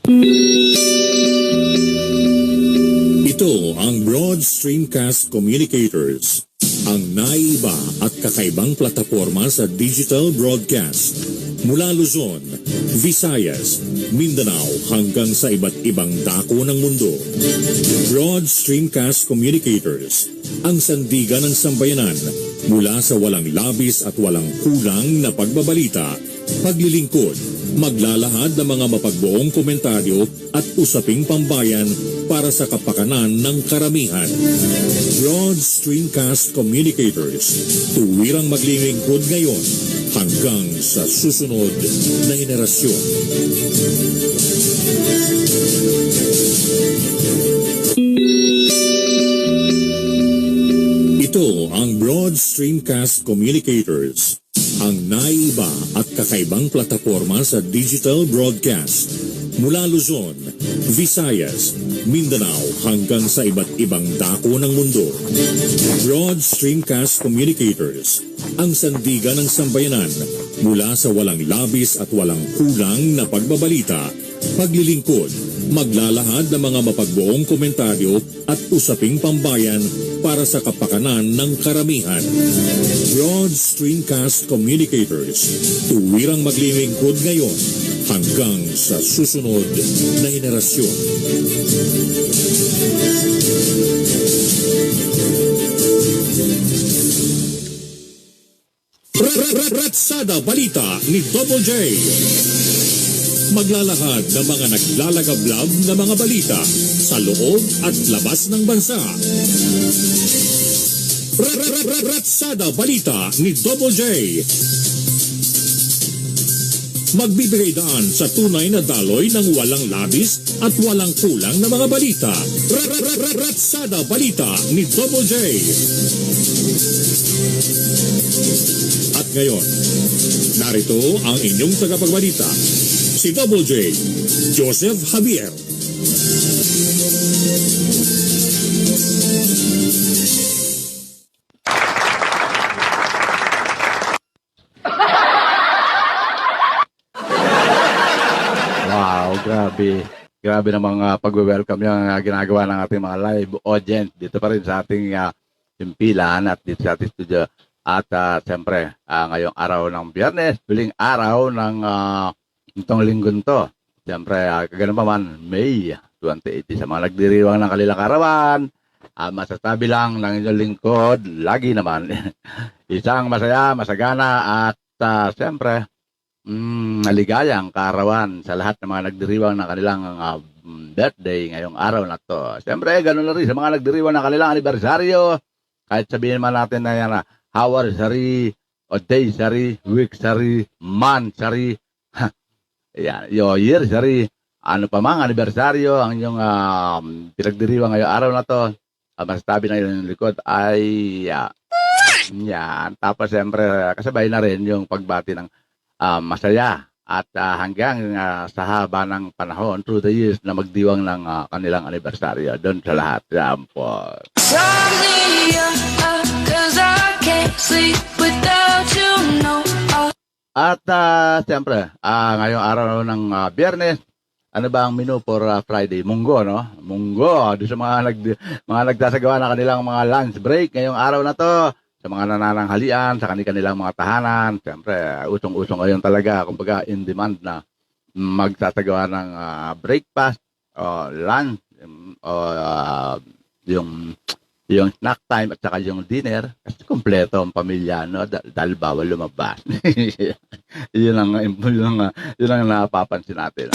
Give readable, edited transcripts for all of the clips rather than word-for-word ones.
Ito ang Broad Streamcast Communicators, ang naiiba at kakaibang plataporma sa digital broadcast. Mula Luzon, Visayas, Mindanao hanggang sa iba't ibang dako ng mundo. Broad Streamcast Communicators, ang sandigan ng sambayanan mula sa walang labis at walang kulang na pagbabalita, paglilingkod, maglalahad ng mga mapagbuong komentaryo at usaping pambayan para sa kapakanan ng karamihan. Broad Streamcast Communicators, tuwirang maglilingkod ngayon hanggang sa susunod na henerasyon. Ito ang Broad Streamcast Communicators, ang naiiba at kakaibang plataporma sa digital broadcast. Mula Luzon, Visayas, Mindanao hanggang sa iba't ibang dako ng mundo. Broad Streamcast Communicators, ang sandigan ng sambayanan mula sa walang labis at walang kulang na pagbabalita, paglilingkod, maglalahad ng mga mapagbuong komentaryo at usaping pambayan para sa kapakanan ng karamihan. Broad Streamcast Communicators, tuwirang maglilingkod ngayon hanggang sa susunod na henerasyon. Ratsada Balita ni Double J. Maglalahad ng mga naglalagablab na mga balita sa loob at labas ng bansa. Ratsada Balita ni Double J. Magbibigay daan sa tunay na daloy ng walang labis at walang kulang na mga balita. Ratsada Balita ni Double J. At ngayon, narito ang inyong tagapagbalita, si Double J, Joseph Javier. Wow, grabe. Grabe namang pag-welcome yung ginagawa ng ating mga live audience dito pa rin sa ating himpilan at dito sa ating studio. At siyempre, ngayong araw ng Biyernes, huling araw ng itong linggong to. Siyempre, kagano pa man, May 2018 sa mga nagdiriwang ng kanilang karawan. Masasabi lang ng inyong lingkod, lagi naman. Isang masaya, masagana at siyempre, naligayang karawan sa lahat ng mga nagdiriwang ng kanilang birthday ngayong araw na to. Siyempre, ganoon na rin sa mga nagdiriwang ng kanilang anibersaryo. Kahit sabihin man natin na yan, hour-sari, o day-sari, week-sari, month-sari, year-sari, ano pa mang anibersaryo ang inyong pinagdiriwang ngayong araw na to. Masasabi na yung likod ay yan. Tapos siyempre, kasabay na rin yung pagbati ng masaya at hanggang sa haba ng panahon through the years na magdiwang ng kanilang anibersaryo doon sa lahat. Yan po. At siyempre, ngayong araw ng Biyernes, ano ba ang menu for Friday? Munggo, no? Munggo. Doon sa mga nagdasagawa ng kanilang mga lunch break ngayong araw na to, sa mga nanananghalian, sa kanilang mga tahanan. Siyempre, usong-usong ngayon talaga, kumbaga in demand na magsasagawa ng breakfast o lunch o yung snack time at saka yung dinner. Kasi kompleto ang pamilya, no? Dahil bawal lumabas. yun ang napapansin natin.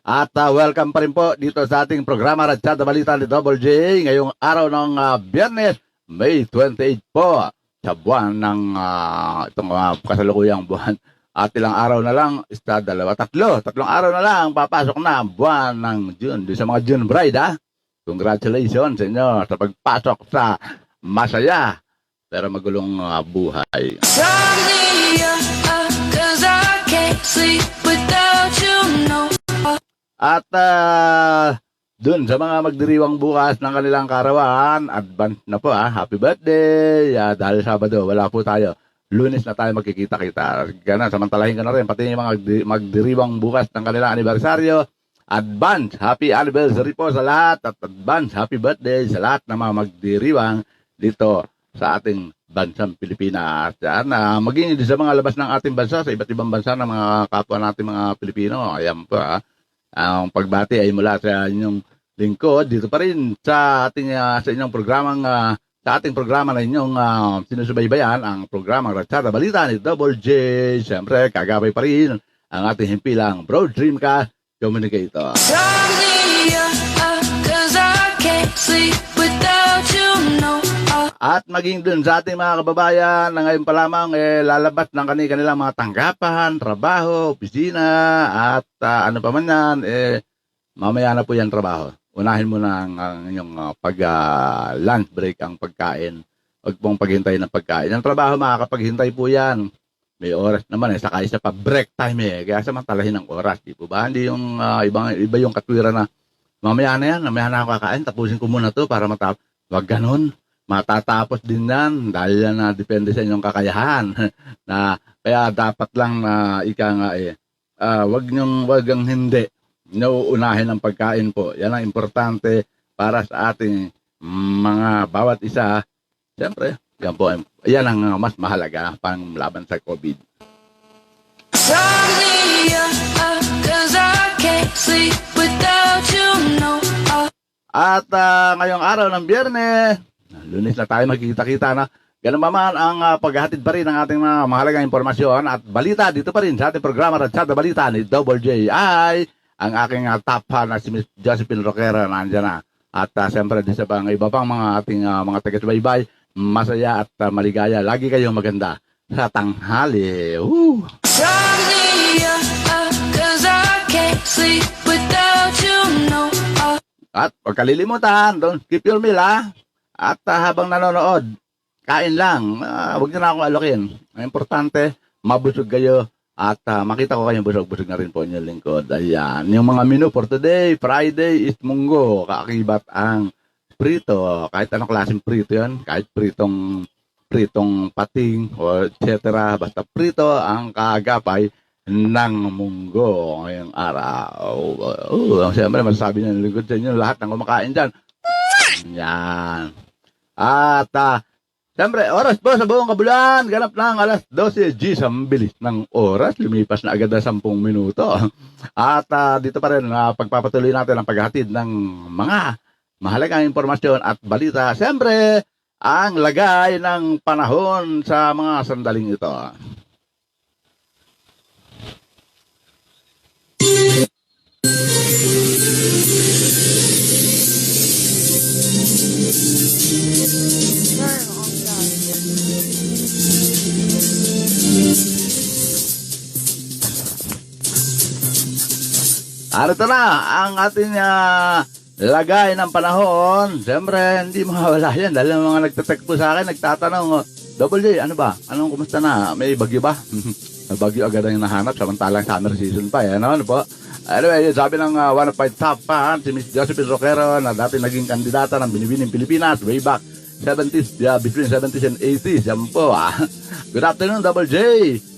At welcome pa rin po dito sa ating programa Ratsada Balita ni Double J ngayong araw ng Biyernes, May 28 po, sa buwan ng itong kasalukuyang buwan. At ilang araw na lang, tatlong araw na lang, papasok na ang buwan ng June. Di sa mga June bride, congratulations sa inyo sa pagpasok sa masaya pero magulong buhay. At dun sa mga magdiriwang bukas ng kanilang karawan, advance na po happy birthday. Dahil Sabado, wala po tayo. Lunes na tayo magkikita-kita. Gana, samantalahin ka na rin, pati yung mga magdiriwang bukas ng kanilang anibersaryo. Advance happy anniversary po sa lahat at advance happy birthday sa lahat ng mga magdiriwang dito sa ating bansang Pilipinas. Yan, maging sa mga labas ng ating bansa, sa iba't ibang bansa ng mga kapwa natin mga Pilipino. Ayan po, ang pagbati ay mula sa inyong lingkod dito pa rin sa ating sa inyong programang sa ating programa na inyong sinusubaybayan, ang programang Ratsada Balita ni Double J. Siyempre, kagabay pa rin ang ating himpilang Broad Dreamcast Communicator. At maging dun sa ating mga kababayan na ngayon pa lamang lalabas ng kanilang mga tanggapan, trabaho, opisina, at ano pa man yan, mamaya na po yan trabaho. Unahin mo na ang inyong pag-lunch break ang pagkain. Huwag pong paghintay ng pagkain. Ang trabaho makakapaghintay po yan. May oras naman saka isa pa break time Kaya samantalahin ng oras. Di po ba? Hindi yung iba yung katwiran na mamaya na ako kakain. Tapusin ko muna to para matapos. Huwag ganun. Matatapos din yan dahil yan depende sa inyong kakayahan. Kaya dapat lang na wag ang hindi. Nauunahin ang pagkain po. Yan ang importante para sa ating mga bawat isa. Siyempre, yan ang mas mahalaga pang laban sa COVID. At ngayong araw ng Biyernes, Lunes na tayo magkikita-kita na. Ganun pa man ang paghahatid pa rin ng ating mga mahalagang impormasyon at balita dito pa rin sa ating programa Ratsada Balita ni Double J. Ang aking top na si Miss Josephine Roquera nandiyan na. At siyempre din sa iba pang mga ating mga taga-subaybay, masaya at maligaya. Lagi kayong maganda sa tanghali. Woo! At huwag kalilimutan, don't skip your meal At habang nanonood, kain lang. Huwag nyo na akong alokin. Ang importante, mabusog kayo. At makita ko kayong busog-busog na rin po inyong lingkod. Ayan. Yung mga menu for today, Friday is munggo. Kaakibat ang prito. Kahit anong klaseng prito yan. Kahit pritong pating o etc. Basta prito ang kaagapay ng munggo ngayong araw. Siyempre, masasabi niyo ng lingkod sa inyo lahat ng kumakain dyan. Yan. At siyempre, oras po sa buong kabulan, ganap ng alas 12 G, ang bilis ng oras, lumipas na agad na 10 minuto. At dito pa rin, pagpapatuloy natin ang paghahatid ng mga mahalagang impormasyon at balita. Siyempre, ang lagay ng panahon sa mga sandaling ito. Ito na ang ating lagay ng panahon. Siyempre, hindi mawala yan dahil ang mga nagtatext po sa akin, nagtatanong, Double J, ano ba? Anong kumusta na? May bagyo ba? Bagyo agad ang nahanap, samantalang summer season pa. Ano po? Anyway, sabi ng one of my top fans, si Miss Josephine Roquero, na dati naging kandidata ng Binibining Pilipinas way back 70s, between 70s and 80s. Yan po. Good afternoon, Double J.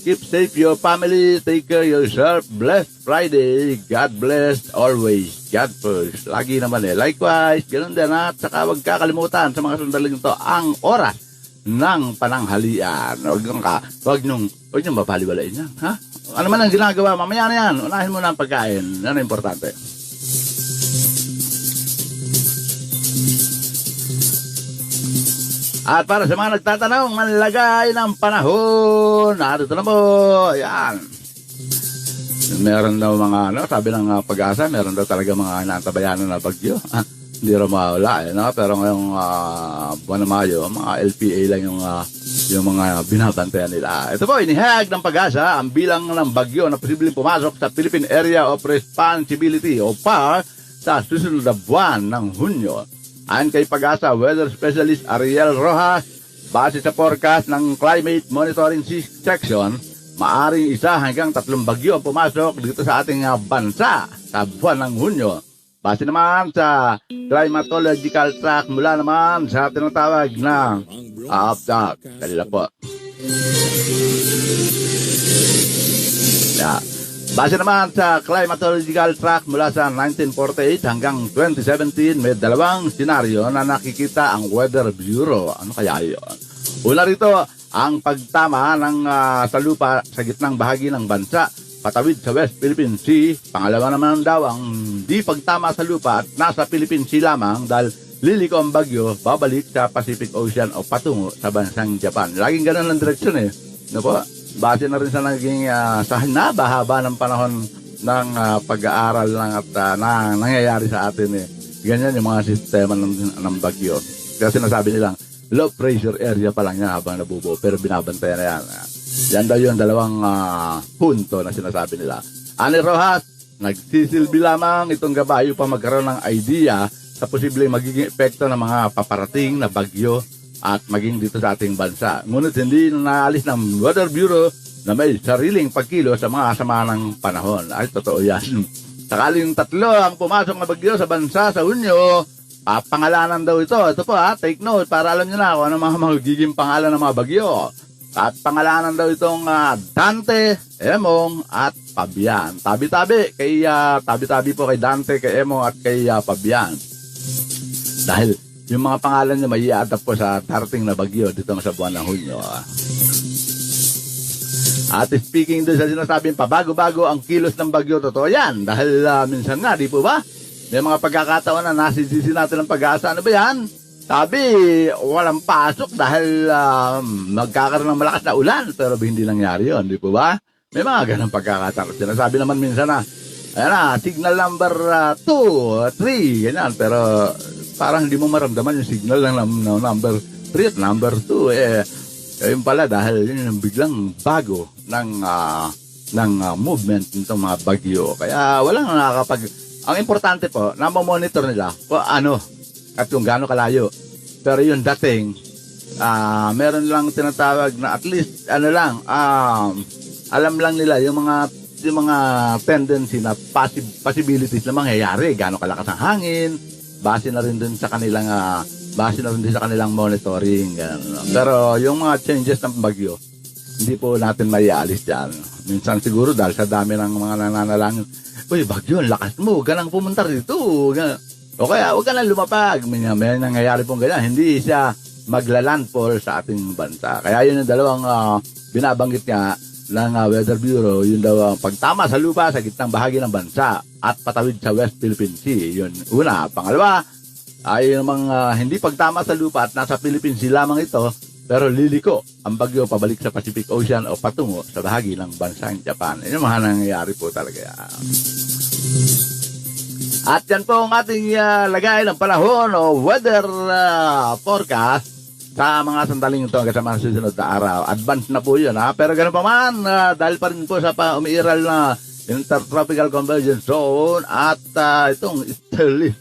Keep safe your family. Take care yourself. Blessed Friday. God bless always. God first. Lagi naman Likewise, ganun din at saka huwag kakalimutan sa mga sandaling ito ang oras ng pananghalian. Huwag niyong mapaliwalain yan. Ano man ang ginagawa, mamaya na yan. Unahin mo na ang pagkain. Yan ang importante. At para sa mga nagtatanong, manlagay ng panahon. Narito na po. Ayan. Meron daw mga, sabi ng Pag-asa, meron daw talaga mga naantabayanan na bagyo. Hindi raw mawala. Pero ngayong buwan ng Mayo, mga LPA lang yung mga binabantayan nila. Ito po, inihayag ng Pag-asa ang bilang ng bagyo na posibleng pumasok sa Philippine Area of Responsibility o PAR sa susunod na buwan ng Hunyo. Ayon kay Pag-asa Weather Specialist Ariel Rojas, base sa forecast ng Climate Monitoring Section, maaring 1 hanggang 3 bagyo ang pumasok dito sa ating bansa sa buwan ng Hunyo. Base naman sa climatological track mula naman sa tinatawag na UPTAC. Kanila po. Yeah. Base naman sa climatological track mula sa 1948 hanggang 2017, may dalawang senaryo na nakikita ang Weather Bureau. Ano kaya yun? Una rito, ang pagtama ng sa lupa sa gitnang bahagi ng bansa, patawid sa West Philippine Sea. Pangalawa naman daw, ang di pagtama sa lupa at nasa Philippine Sea lamang dahil liliko ang bagyo, babalik sa Pacific Ocean o patungo sa bansang Japan. Laging ganun ang direksyon eh. Ano po? Base na rin sa naging sa haba ng panahon ng pag-aaral lang at nangyayari sa atin eh. Ganyan yung mga sistema ng bagyo. Kasi sinasabi nilang low pressure area pa lang yan habang nabubuo pero binabantayan na yan. Yan daw yung dalawang punto na sinasabi nila. Ani Rojas, nagsisilbi lamang itong gabayo pa magkaroon ng idea sa posibleng magiging epekto ng mga paparating na bagyo at maging dito sa ating bansa. Ngunit hindi naalis ng Weather Bureau na may sariling pagkilo sa mga sama ng panahon. Ay, totoo yan. Sakaling 3 ang pumasok na bagyo sa bansa sa Hunyo, pangalanan daw ito. Ito po take note para alam nyo na kung ano mga magiging pangalan ng mga bagyo. At pangalanan daw itong Dante, Emong at Fabian. Tabi-tabi po kay Dante, kay Emong at kay Fabian. Dahil yung mga pangalan niya may i-adapt po sa darating na bagyo dito sa buwan ng Hunyo. At speaking doon sa sinasabing pabago-bago ang kilos ng bagyo, totoo yan. Dahil minsan nga, di po ba? May mga pagkakataon na nasisisi natin ang pag-asa. Ano ba yan? Sabi, walang pasok dahil magkakaroon ng malakas na ulan. Pero hindi nangyari yun, di po ba? May mga ganang pagkakataon. Sinasabi naman minsan na, ayan na, signal number 2, 3, ganyan. Pero parang hindi mo maramdaman yung signal ng number 3 at number 2. Yun pala dahil yun yung biglang bago ng movement nitong mga bagyo. Kaya walang nakakapag... Ang importante po, monitor nila kung ano at kung gaano kalayo. Pero yung dating, meron lang tinatawag na at least, alam lang nila yung mga tendency na possibilities na mangyayari. Gaano kalakas ang hangin, base na rin din sa kanilang monitoring. Ganun. Pero yung mga changes ng bagyo, hindi po natin maialis dyan. Minsan siguro dahil sa dami ng mga nananalangin, uy, bagyo, lakas mo, huwag ka nang pumunta rito. O kaya, huwag ka nang lumapag. May nangyayari pong ganyan. Hindi siya maglalandfall sa ating bansa. Kaya yun yung dalawang binabanggit nga ng Weather Bureau, yun daw ang pagtama sa lupa sa gitnang bahagi ng bansa at patawid sa West Philippine Sea. Yun, una. Pangalawa, ay namang hindi pagtama sa lupa at nasa Philippine Sea lamang ito, pero liliko ang bagyo pabalik sa Pacific Ocean o patungo sa bahagi ng bansang Japan. Yun yung mga nangyayari po talaga. At yan po ang ating lagay ng panahon o weather forecast sa mga sandaling ito hanggang sa mga susunod na araw. Advance na po yun Pero ganun pa man, dahil pa rin po sa umiiral na Intertropical Convergence Zone at itong easterly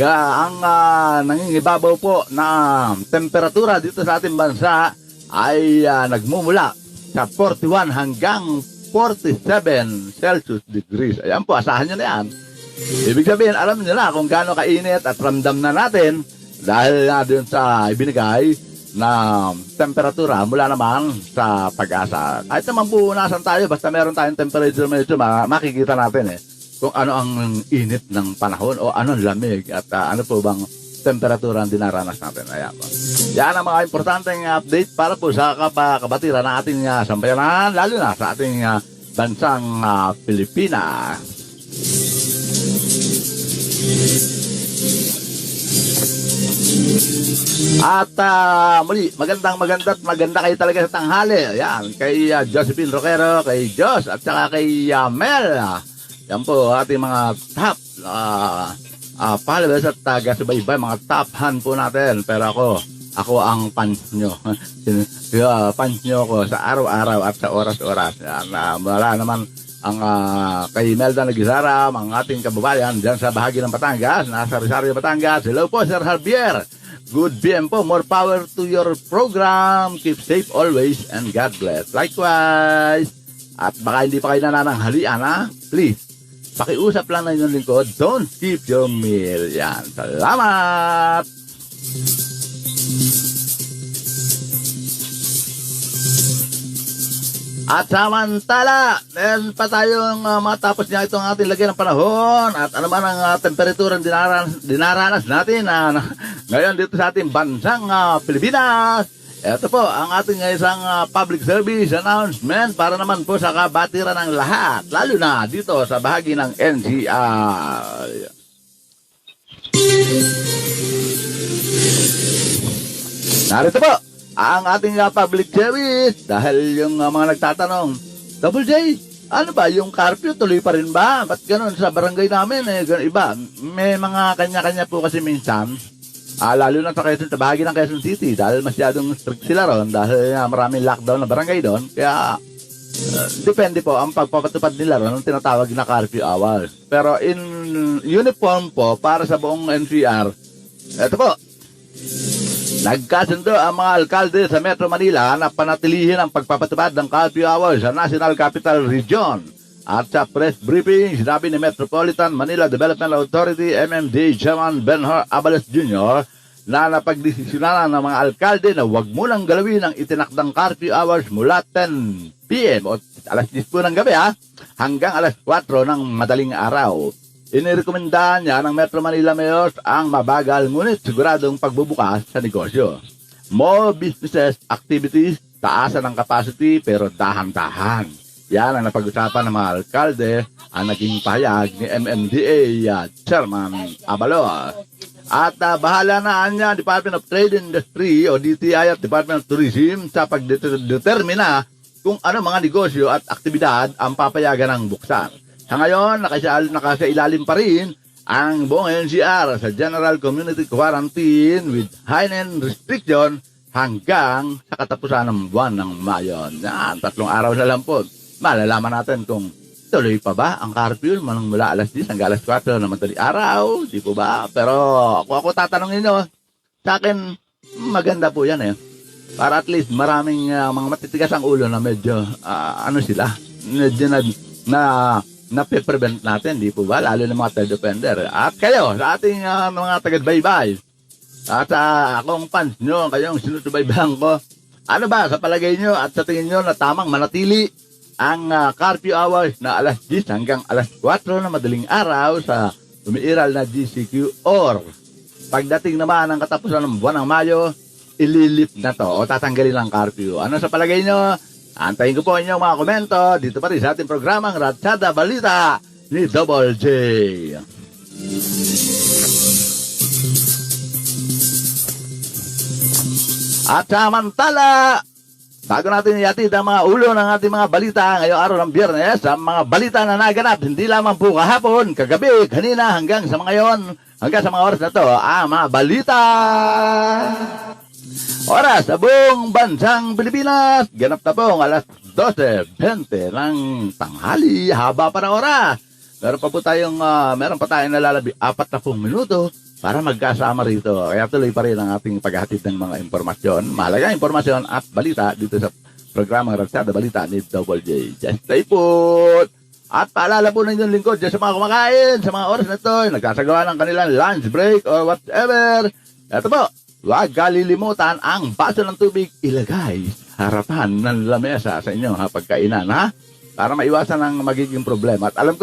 ang nangingibabaw po na temperatura dito sa ating bansa ay nagmumula sa 41 hanggang 47 Celsius degrees. Ayan po, asahan nyo na yan. Ibig sabihin, alam nyo na kung gaano kainit at ramdam na natin dahil doon sa ibinigay na temperatura mula naman sa Pag-asa. Kahit naman po nasan tayo, basta meron tayong temperature medyo makikita natin kung ano ang init ng panahon o ano ang lamig at ano po bang temperatura ang dinaranas natin. Ayan po. Yan ang mga importanteng update para po sa kabatiran ng ating sambayanan, lalo na sa ating bansang Pilipinas. At muli, maganda kayo talaga sa tanghali. Ayan, kay Josephine Roquero, kay Jos, at saka kay Mel. Yan po, ating mga top followers at taga-subaybay, mga top hand po natin. Pero ako ang fans nyo. Fans nyo ko sa araw-araw at sa oras-oras. Yan, wala naman ang kay Melda Nagisara, ang ating kababayan dyan sa bahagi ng Batangas, nasa Rosario, Batangas. Hello po, Sir Javier. Good PM po. More power to your program. Keep safe always and God bless. Likewise. At baka hindi pa kayo nananghalian, please, pakiusap lang na inyong lingkod. Don't skip your meal. Yan. Salamat! At samantala, meron pa tayong matapos niya itong ating lagyan ng panahon at ano man ang temperaturang dinaranas natin ngayon dito sa ating bansang Pilipinas. Ito po ang ating isang public service announcement para naman po sa kabatiran ng lahat, lalo na dito sa bahagi ng NCR. Narito po ang ating public service dahil yung mga nagtatanong, Double J, ano ba yung curfew tuloy pa rin ba? Ba't ganun sa barangay namin iba? May mga kanya-kanya po kasi minsan, lalo na sa bahagi ng Quezon City dahil masyadong strict sila ron dahil maraming lockdown na barangay doon. Kaya depende po ang pagpapatupad nila ron ng tinatawag na curfew hours. Pero in uniform po para sa buong NCR, ito po, nagkasundo ang mga alkalde sa Metro Manila na panatilihin ang pagpapatupad ng curfew hours sa National Capital Region. At sa press briefing, sinabi ni Metropolitan Manila Development Authority MMD Chairman Benhur Abales Jr. na napagdesisyonan ng mga alkalde na huwag munang galawin ang itinakdang curfew hours mula 10 p.m. o alas 10 po ng gabi hanggang alas 4 ng madaling araw. Inirekomendahan niya ng Metro Manila Mayors ang mabagal ngunit siguradong pagbubukas sa negosyo. More businesses activities, taasan ng capacity pero dahan-dahan. Yan ang napag-usapan ng mga alkalde ang naging pahayag ni MMDA Chairman Abalos. At bahala na niya Department of Trade and Industry o DTI at Department of Tourism sa pagdetermina kung ano mga negosyo at aktibidad ang papayagan ng buksan. Sa ngayon, nakasailalim pa rin ang buong NCR sa General Community Quarantine with heightened restriction hanggang sa katapusan ng buwan ng Mayo. 3 araw na lang po. Malalaman natin kung tuloy pa ba ang curfew mula alas 10 hanggang alas 4 na madaling araw. Di po ba? Pero ako tatanungin nyo, sa akin, maganda po yan Para at least maraming mga matitigas ang ulo na medyo, medyo nape-prevent natin, di po ba? Lalo ng mga third-offender. At kayo, sa ating mga taga-baybay, at akong fans nyo, kayong sinusubaybayan ko, ano ba sa palagay nyo at sa tingin nyo na tamang manatili ang curfew hours na alas 10 hanggang alas 4 na madaling araw sa umiiral na GCQ or pagdating naman ng katapusan ng buwan ng Mayo, ililip na to o tatanggalin ang curfew. Ano sa palagay nyo? Antayin ko po inyong mga komento dito pa rin sa ating programang Ratsada Balita ni Double J. At samantala, bago natin iatid ang mga ulo ng ating mga balita ngayong araw ng Biyernes, ang mga balita na naganap hindi lamang po kahapon, kagabi, kanina hanggang sa mga ngayon, hanggang sa mga oras na to, ang mga balita. Oras sa buong bansang Pilipinas, ganap na po alas 12:20 ng tanghali, haba pa ng oras. Meron pa tayong nalalabi 40 minuto para magkasama rito. Kaya tuloy pa rin ang ating paghahatid ng mga impormasyon, mahalaga impormasyon at balita dito sa programang Ratsada Balita ni Double J. Just stay put! At paalala po ninyo lingkod dyan sa mga kumakain, sa mga oras na ito, nagkasagawa ng kanilang lunch break or whatever. Ito po, huwag kalilimutan ang baso ng tubig ilagay sa harapan ng lamesa sa inyong pagkainan, para maiwasan ang magiging problema. At alam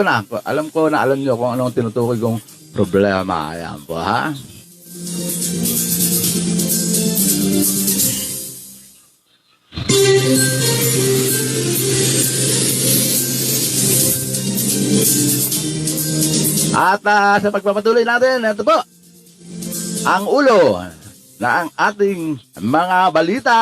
ko na alam nyo kung anong tinutukoy kong problema. Ayan po, At sa pagpapatuloy natin, ito po, ang ulo na ang ating mga balita.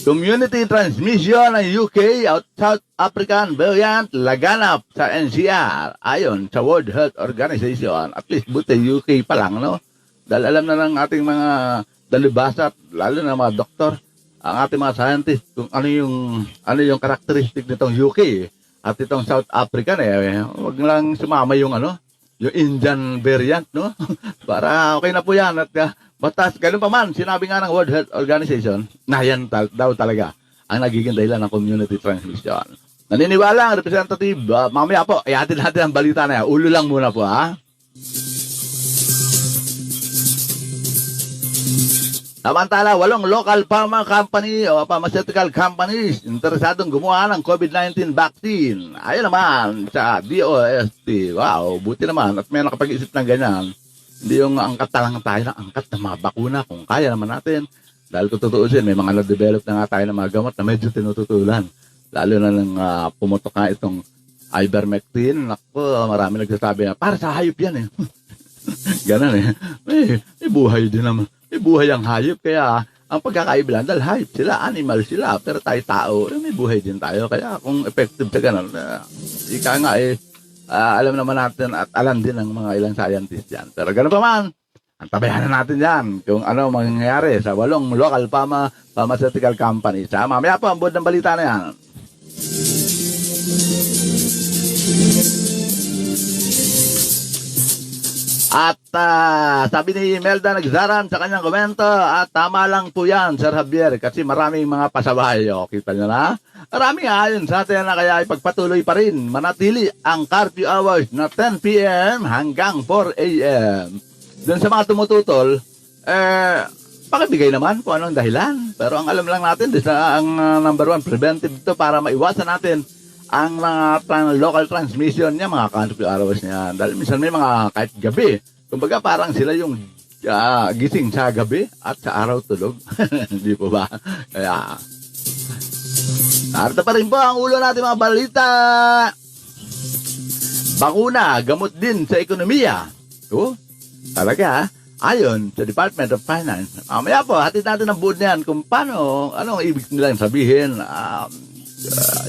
Community transmission ng UK at South African variant laganap sa NCR ayon sa World Health Organization. At least buti UK pa lang, no? Dahil alam na ng ating mga dalubhasa, lalo na mga doktor, ang ating mga scientist kung ano yung karakteristik nitong UK at itong South African. Wag lang sumama yung yung Indian variant, no? Para okay na po yan. At batas, ganun pa man, sinabi nga ng World Health Organization na yan daw talaga ang nagiging dahilan ng community transmission. Naniniwala ang representative, mamaya po, ihatid natin ang balita na yan. Ulo lang muna po, Samantala, 8 local pharma company o pharmaceutical companies interesadong gumawa ng COVID-19 vaccine. Ayun naman sa DOST. Wow, buti naman at may nakapag-isip ng ganyan. Hindi yung angkat lang tayo ng angkat ng mga bakuna kung kaya naman natin. Dahil kung tutuusin, may mga na-develop na nga tayo ng mga gamot na medyo tinututulan. Lalo na nang pumutok nga itong ivermectin. Naku, marami nagsasabi na, para sa hayop yan eh. Ganon eh. May buhay din naman. May buhay ang hayop. Kaya ang pagkakaiba lang, dahil hayop sila, animal sila. Pero tayo tao, may buhay din tayo. Kaya kung effective sa ganon, ika nga eh, alam naman natin at alam din ng mga ilang scientists yan. Pero ganon pa man, ang tabayanan natin yan kung ano mangyayari sa 8 local pharmaceutical companies. Mamaya po ang buod ng balita na yan. At sabi ni Melda Nagzaran sa kanyang komento, at tama lang po yan, Sir Javier, kasi maraming mga pasaway. O, kita nyo na? Marami ayon sa atin na kaya ipagpatuloy pa rin, manatili ang curfew hours na 10 p.m. hanggang 4 a.m. Doon sa mga tumututol, pakibigay naman kung anong dahilan. Pero ang alam lang natin, ang number 1, preventive to para maiwasan natin ang mga local transmission niya, mga curfew hours niya. Dahil minsan may mga kahit gabi. Kumbaga parang sila yung gising sa gabi at sa araw tulog. Hindi po ba? Kaya, narito pa rin po ang ulo natin mga balita. Bakuna, gamot din sa ekonomiya. Talaga, ayon sa Department of Finance. Mamaya po, hatid natin ang buod niyan kung paano, anong ibig nilang sabihin.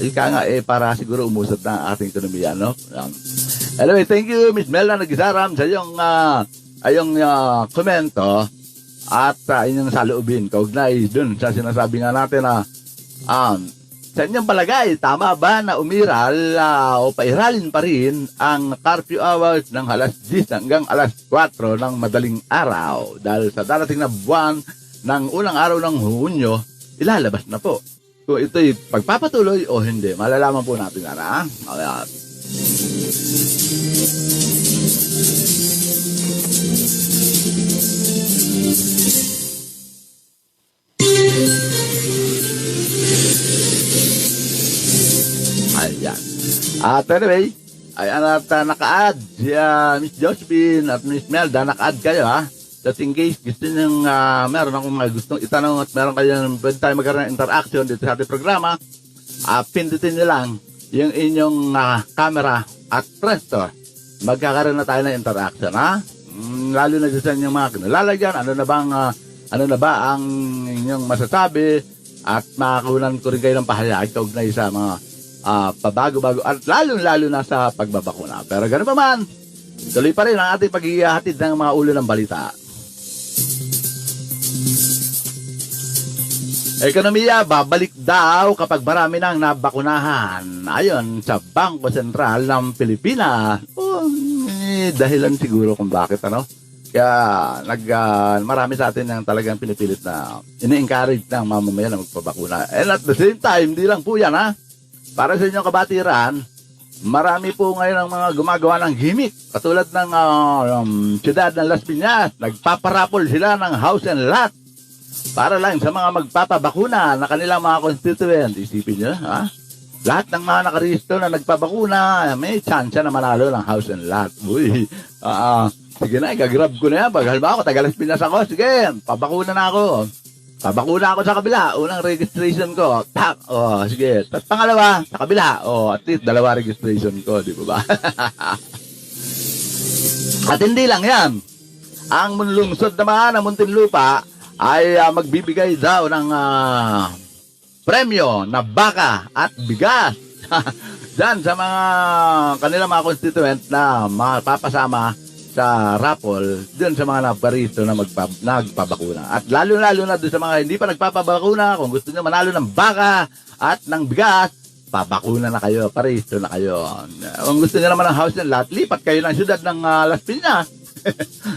Ika nga para siguro umusad na ating ekonomiya, no? Anyway, thank you, Miss Melda Nagzaram, sa iyong komento at inyong saloobin kaugnay dun sa sinasabi nga natin na sa inyong palagay, tama ba na umiral o pairalin pa rin ang curfew hours ng alas 10 hanggang alas 4 ng madaling araw? Dahil sa darating na buwan ng unang araw ng Hunyo, ilalabas na po kung ito'y pagpapatuloy o hindi. Malalaman po natin yan, ha? Ayan. Ayan. At anyway, ayan at naka-add si Miss Josephine at Miss Melda, naka-add kayo, ha? Just in case gusto nyo meron akong mga gustong itanong at meron kayong pwede tayo magkaroon ng interaction dito sa ating programa, pindutin nyo lang yung inyong camera at presto. Magkakaroon na tayo ng interaction, ha? Lalo na sa inyong mga kinalalagyan, ano na ba ang inyong masasabi at makakunan ko rin kayo ng pahayag kaugnay sa mga pabago-bago at lalo na sa pagbabakuna. Pero gano'n pa man, tuloy pa rin ang ating pag-ihatid ng mga ulo ng balita. Ekonomiya, babalik daw kapag marami nang nabakunahan. Ayon sa Bangko Sentral ng Pilipinas. Dahilan siguro kung bakit, ano? Kaya marami sa atin ang talagang pinipilit na ini-encourage ng mamamayan na magpabakuna. And at the same time, hindi lang po yan, ha? Para sa inyong kabatiran, marami po ngayon ang mga gumagawa ng gimmick. Katulad ng siyudad ng Las Piñas, nagpaparapol sila ng house and lot para lang sa mga magpapabakuna na kanilang mga constituent. Isipin nyo, ha? Lahat ng mga nakaristo na nagpabakuna, may chance na manalo ng house and lot. Sige na, gagrab ko na yan. Pag halimbawa ako, taga Las Piñas ako, sige, pabakuna na ako. Pabakuna ako sa kabila, unang registration ko, tak, sige. Tapos pangalawa, sa kabila, at least 2 registration ko, di ba ba? At hindi lang yan. Ang lungsod naman ng Muntinlupa ay magbibigay daw ng premyo na baka at bigas dyan sa mga kanilang mga constituent na mapapasama sa raffle dun sa mga naparisto na nagpabakuna. At lalo-lalo na dun sa mga hindi pa nagpapabakuna, kung gusto nyo manalo ng baka at ng bigas, pabakuna na kayo, paristo na kayo. Kung gusto nyo naman ng house and lot, lipat kayo ng siyudad ng Las Piñas.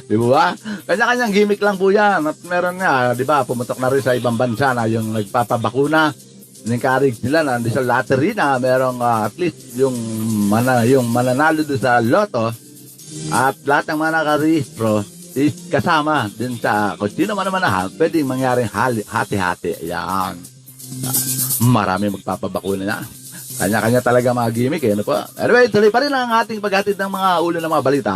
Di ba? Kanya-kanyang gimmick lang po yan. At meron nga, di ba, pumutok na rin sa ibang bansa na yung nagpapabakuna. Encourage nila na sa lottery na merong at least yung mananalo doon sa loto. At lahat ng mga nakarehistro, is kasama din sa kung sino man naman na pwedeng mangyaring hati-hati. Ayan. Marami magpapabakuna na. Kanya-kanya talaga mga gimmick eh. Ano po? Anyway, tuloy pa rin ang ating paghatid ng mga ulo ng mga balita.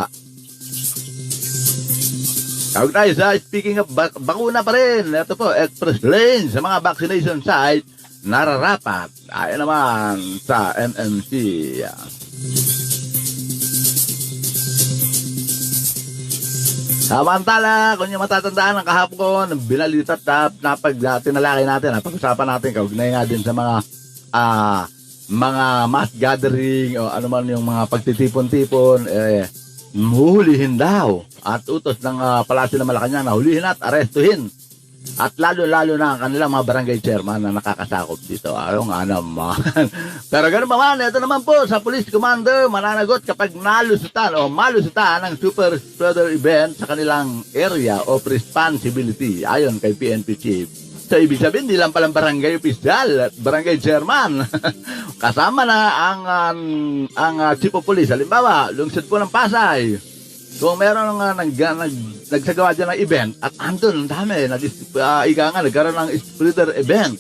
Tawag tayo sa speaking of bakuna pa rin. Ito po, express lane sa mga vaccination site nararapat. Ayan naman sa MMC. Samantala, kung yung matatandaan ng kahapon, binalitat na pag tinalakay natin, pag-usapan natin, kaugnay nga din sa mga mass gathering o ano man yung mga pagtitipon-tipon, huhulihin daw at utos ng Palasyo ng Malacanang na hulihin at arestuhin. At lalo-lalo na ang kanilang mga barangay chairman na nakakasakop dito. Ayaw nga naman. Pero ganun pa man, ito naman po sa police commander mananagot kapag nalusutan o malusutan ng super spreader event sa kanilang area of responsibility. Ayon kay PNP Chief. So, ibig sabihin, di lang palang barangay official at barangay chairman. Kasama na ang chief of police. Halimbawa, lungsod po ng Pasay. Kung meron nagsagawa dyan ng event at andun, ang dami, nagkaroon ng spreader event.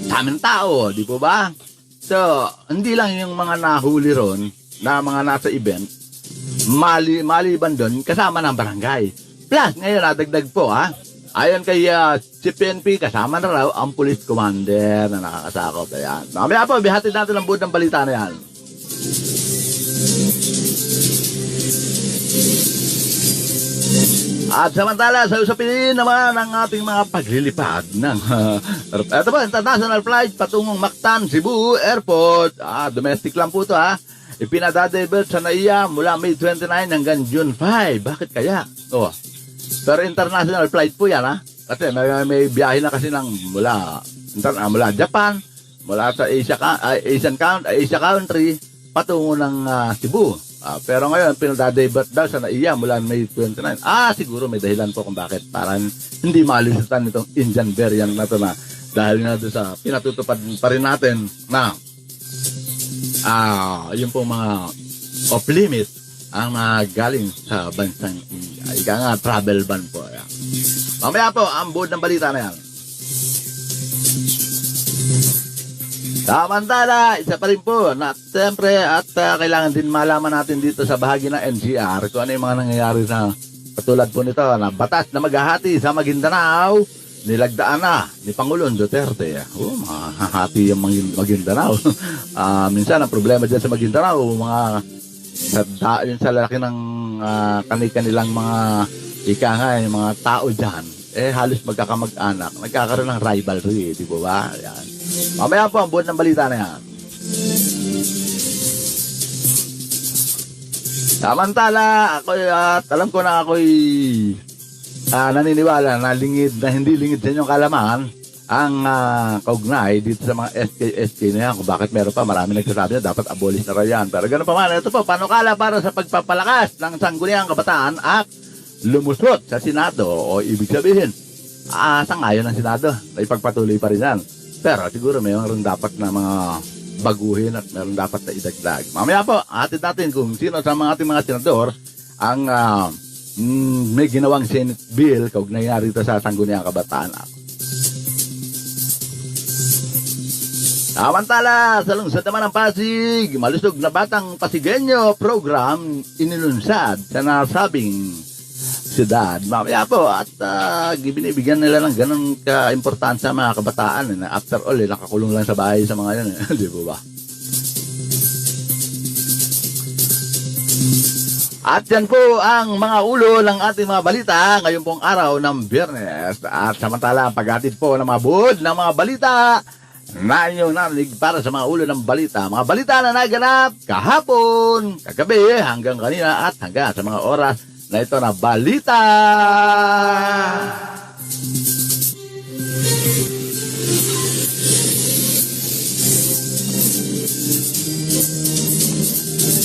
Daming tao, di po ba? So, hindi lang yung mga nahuli ron na mga nasa event, maliban doon, kasama ng barangay. Plus, ngayon, nadagdag po, ayon kay Chief PNP, kasama na raw ang police commander na nakakasakop. Ayan. Mamaya po, bihatid natin ang buod ng balita na yan. At samantala, sa usapin naman ng ating mga paglilipad ng ito po, international flight patungong Mactan, Cebu Airport. Domestic lang po ito Ipinadadivert sa NAIA mula May 29 hanggang June 5. Bakit kaya? Pero international flight po yan Kasi may biyahe na kasi mula Japan, mula sa Asia country patungo ng Cebu. Pero ngayon, pinadadivert daw sa NAIA mula May 29. Siguro may dahilan po kung bakit. Parang hindi malisutan itong Indian variant na ito na dahil nga doon sa pinatutupad pa rin natin na yung pong mga off-limit ang galing sa bansang India. Ika nga, travel ban po. Ayan. Mamaya po, ang buod ng balita na yan. Samantala, isa pa rin po na siyempre at kailangan din malaman natin dito sa bahagi ng NCR kung ano yung mga nangyayari na katulad po nito na batas na maghahati sa Maguindanao nilagdaan na ni Pangulong Duterte. Mahahati yung Maguindanao. Minsan ang problema dyan sa Maguindanao sa laki ng kanilang mga yung mga tao dyan halos magkakamag-anak, nagkakaroon ng rivalry, di ba? Ayan. Mamaya po ang buod ng balita na yan. Samantala, alam ko na ako'y naniniwala na hindi lingid sa inyong kalaman ang kaugnay dito sa mga SK na yan. Kung bakit meron pa, marami nagsasabi na dapat abolish na yan. Pero gano'n pa man, ito po, panukala para sa pagpapalakas ng Sangguniang Kabataan Act lumusot sa Senado o ibig sabihin sangayon ng Senado ay pagpatuloy pa rin yan. Pero siguro mayroon dapat na mga baguhin at mayroon dapat na idagdag. Mamaya po, atid natin kung sino sa mga ating mga senador ang may ginawang Senate bill kaugnay na rito sa Sangguniang Kabataan Act. Samantala, sa lungsod naman ng Pasig, malusog na Batang Pasigenyo program inilunsad sa nasabing siyudad. Mamaya po, at binibigyan nila ng ganun ka-importansya mga kabataan. After all, nakakulong lang sa bahay sa mga yan. Di ba? At yan po ang mga ulo ng ating mga balita ngayon pong araw ng Biyernes. At samantala, paghatid po ng mga buod ng mga balita na inyong narinig para sa mga ulo ng balita. Mga balita na naganap kahapon, kagabi, hanggang kanina at hanggang sa mga oras na ito na balita.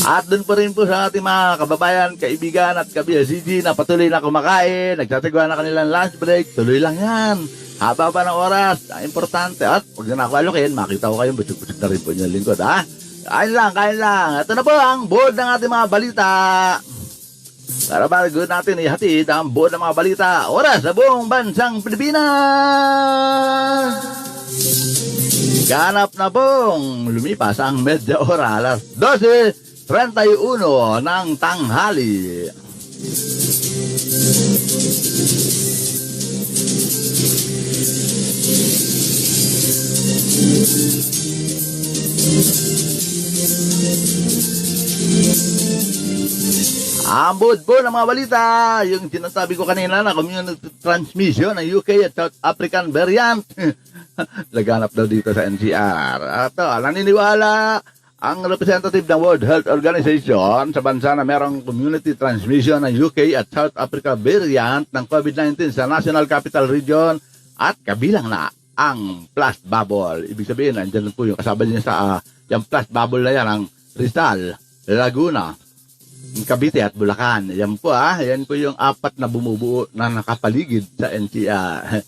At dun pa rin po sa ating mga kababayan, kaibigan at ka-BSCG na patuloy na kumakain, nagsasagawa na kanilang lunch break, tuloy lang yan. Haba pa ng oras, importante. At huwag na nakakalukin, makita ko kayong busog-busog na rin po yung lingkod, Kain lang. Ito na po ang board ng ating mga balita. Para bago natin ihatid ang buo ng mga balita, oras sa buong bansang Pilipinas. Ganap na pong lumipas ang medya ora, alas 12:31 ng tanghali. Ambod po ng mga balita, yung sinasabi ko kanina na community transmission ng UK at South African variant. Laganap daw dito sa NCR. At naniniwala ang representative ng World Health Organization sa bansa na merong community transmission ng UK at South Africa variant ng COVID-19 sa National Capital Region at kabilang na ang plus bubble. Ibig sabihin, andyan po yung kasama niya sa yung plus bubble na yan, ang Rizal, Laguna, Cavite at Bulacan. Yan po yan po yung apat na bumubuo na nakapaligid sa NCR.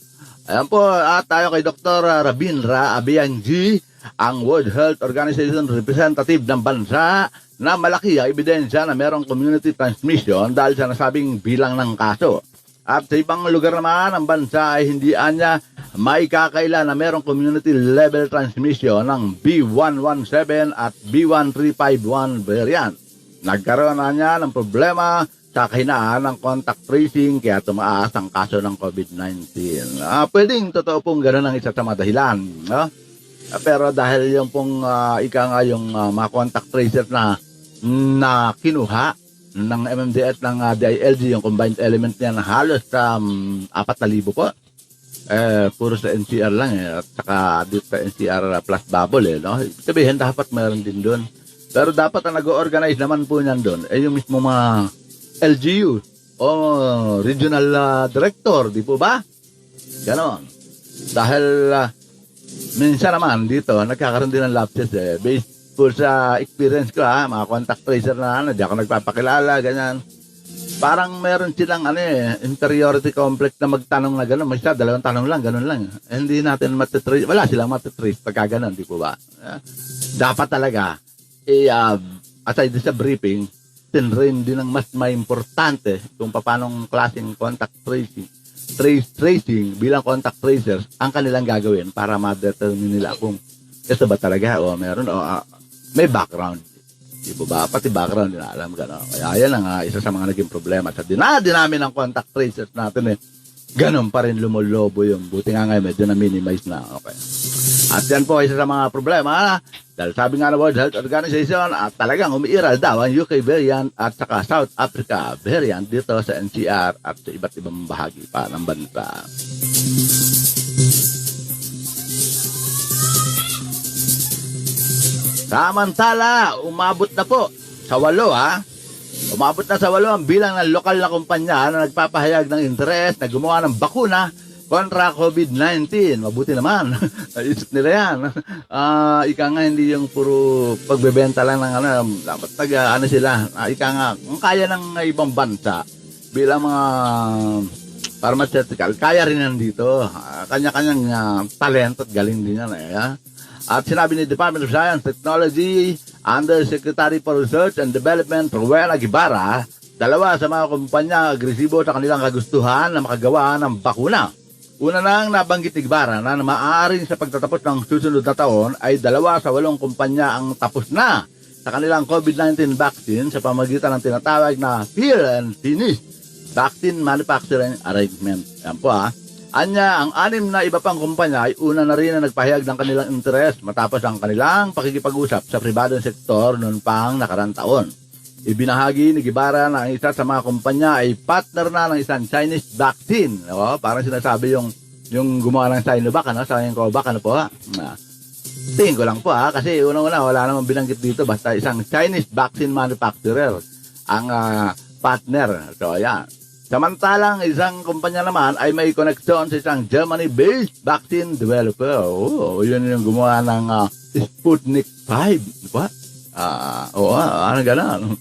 Ayan po, tayo kay Dr. Rabindra Abiyanji, ang World Health Organization representative ng bansa, na malaki ang ebidensya na merong community transmission dahil sa nasabing bilang ng kaso. At sa ibang lugar naman ng bansa ay hindi anya may kakaila na merong community level transmission ng B117 at B1351 variant. Nagkaroon na niya ng problema sa kahinaan ng contact tracing kaya tumaas ang kaso ng COVID-19. Pwedeng totoo pong gano'n ang isa sa mga dahilan. No? Pero dahil yung pong yung mga contact tracer na kinuha ng MMDS ng DILG, yung combined element niya na halos 4,000 po. Puro sa NCR lang at saka dito sa NCR plus bubble no? Sabihin dapat mayroon din doon. Pero dapat ang nag-organize naman po niyan doon yung mismo mga LGU o regional director, di po ba? Ganon. Dahil minsan naman dito nagkakaroon din ng lapses based po sa experience ko mga contact tracer na di ako nagpapakilala, ganyan. Parang meron silang inferiority complex na magtanong na gano'n. May isa, 2 tanong lang, gano'n lang. Hindi natin matitrace. Wala silang matitrace pagka gano'n, di po ba? Dapat talaga aside sa briefing, tinrain din ang mas may importante kung paanong klaseng contact tracing bilang contact tracers ang kanilang gagawin para ma-determine nila kung ito ba talaga o meron o may background. Di ba? Pati background nila alam gano'n. Kaya yan ang isa sa mga naging problema sa dinadi namin ang contact tracers natin ganun pa rin lumolobo yung buti nga ngayon medyo na-minimize na. Okay. At yan po isa sa mga problema dahil sabi nga ng World Health Organization talagang umiiral daw ang UK variant at saka South Africa variant dito sa NCR at sa iba't ibang bahagi pa ng bansa. Samantala, umabot na po sa 8 Umabot na sa 8 ang bilang ng lokal na kumpanya na nagpapahayag ng interes na gumawa ng bakuna kontra COVID-19. Mabuti naman. Naisip nila yan. Ika nga hindi yung puro pagbebenta lang ng dapat sila. Ika nga, kung kaya ng ibang bansa bilang mga pharmaceutical, kaya rin yan dito. Kanya-kanyang talent at galing din yan. At sinabi ni Department of Science Technology Undersecretary for Research and Development Rowena Guevara, 2 sa mga kumpanya agresibo sa kanilang kagustuhan na makagawa ng bakuna. Una nang nabanggit ni Guevara na maaaring sa pagtatapos ng susunod na taon ay 2 sa 8 kumpanya ang tapos na sa kanilang COVID-19 vaccine sa pamagitan ng tinatawag na fill and finish vaccine manufacturing arrangement. Yan po Anya, ang 6 na iba pang kumpanya ay una na rin na nagpahayag ng kanilang interes matapos ang kanilang pakikipag-usap sa pribadong sektor noon pang nakarang taon. Ibinahagi ni Guevara na ang isa sa mga kumpanya ay partner na ng isang Chinese vaccine. Parang sinasabi yung gumawa ng Sinovac, sa yung Covax, po. Tingin ko lang po kasi unang-una wala namang binanggit dito basta isang Chinese vaccine manufacturer ang partner. So, yan. Samantalang isang kumpanya naman ay may koneksyon sa isang Germany-based vaccine developer. Yun yung gumawa ng Sputnik 5. What? Ano gano'n?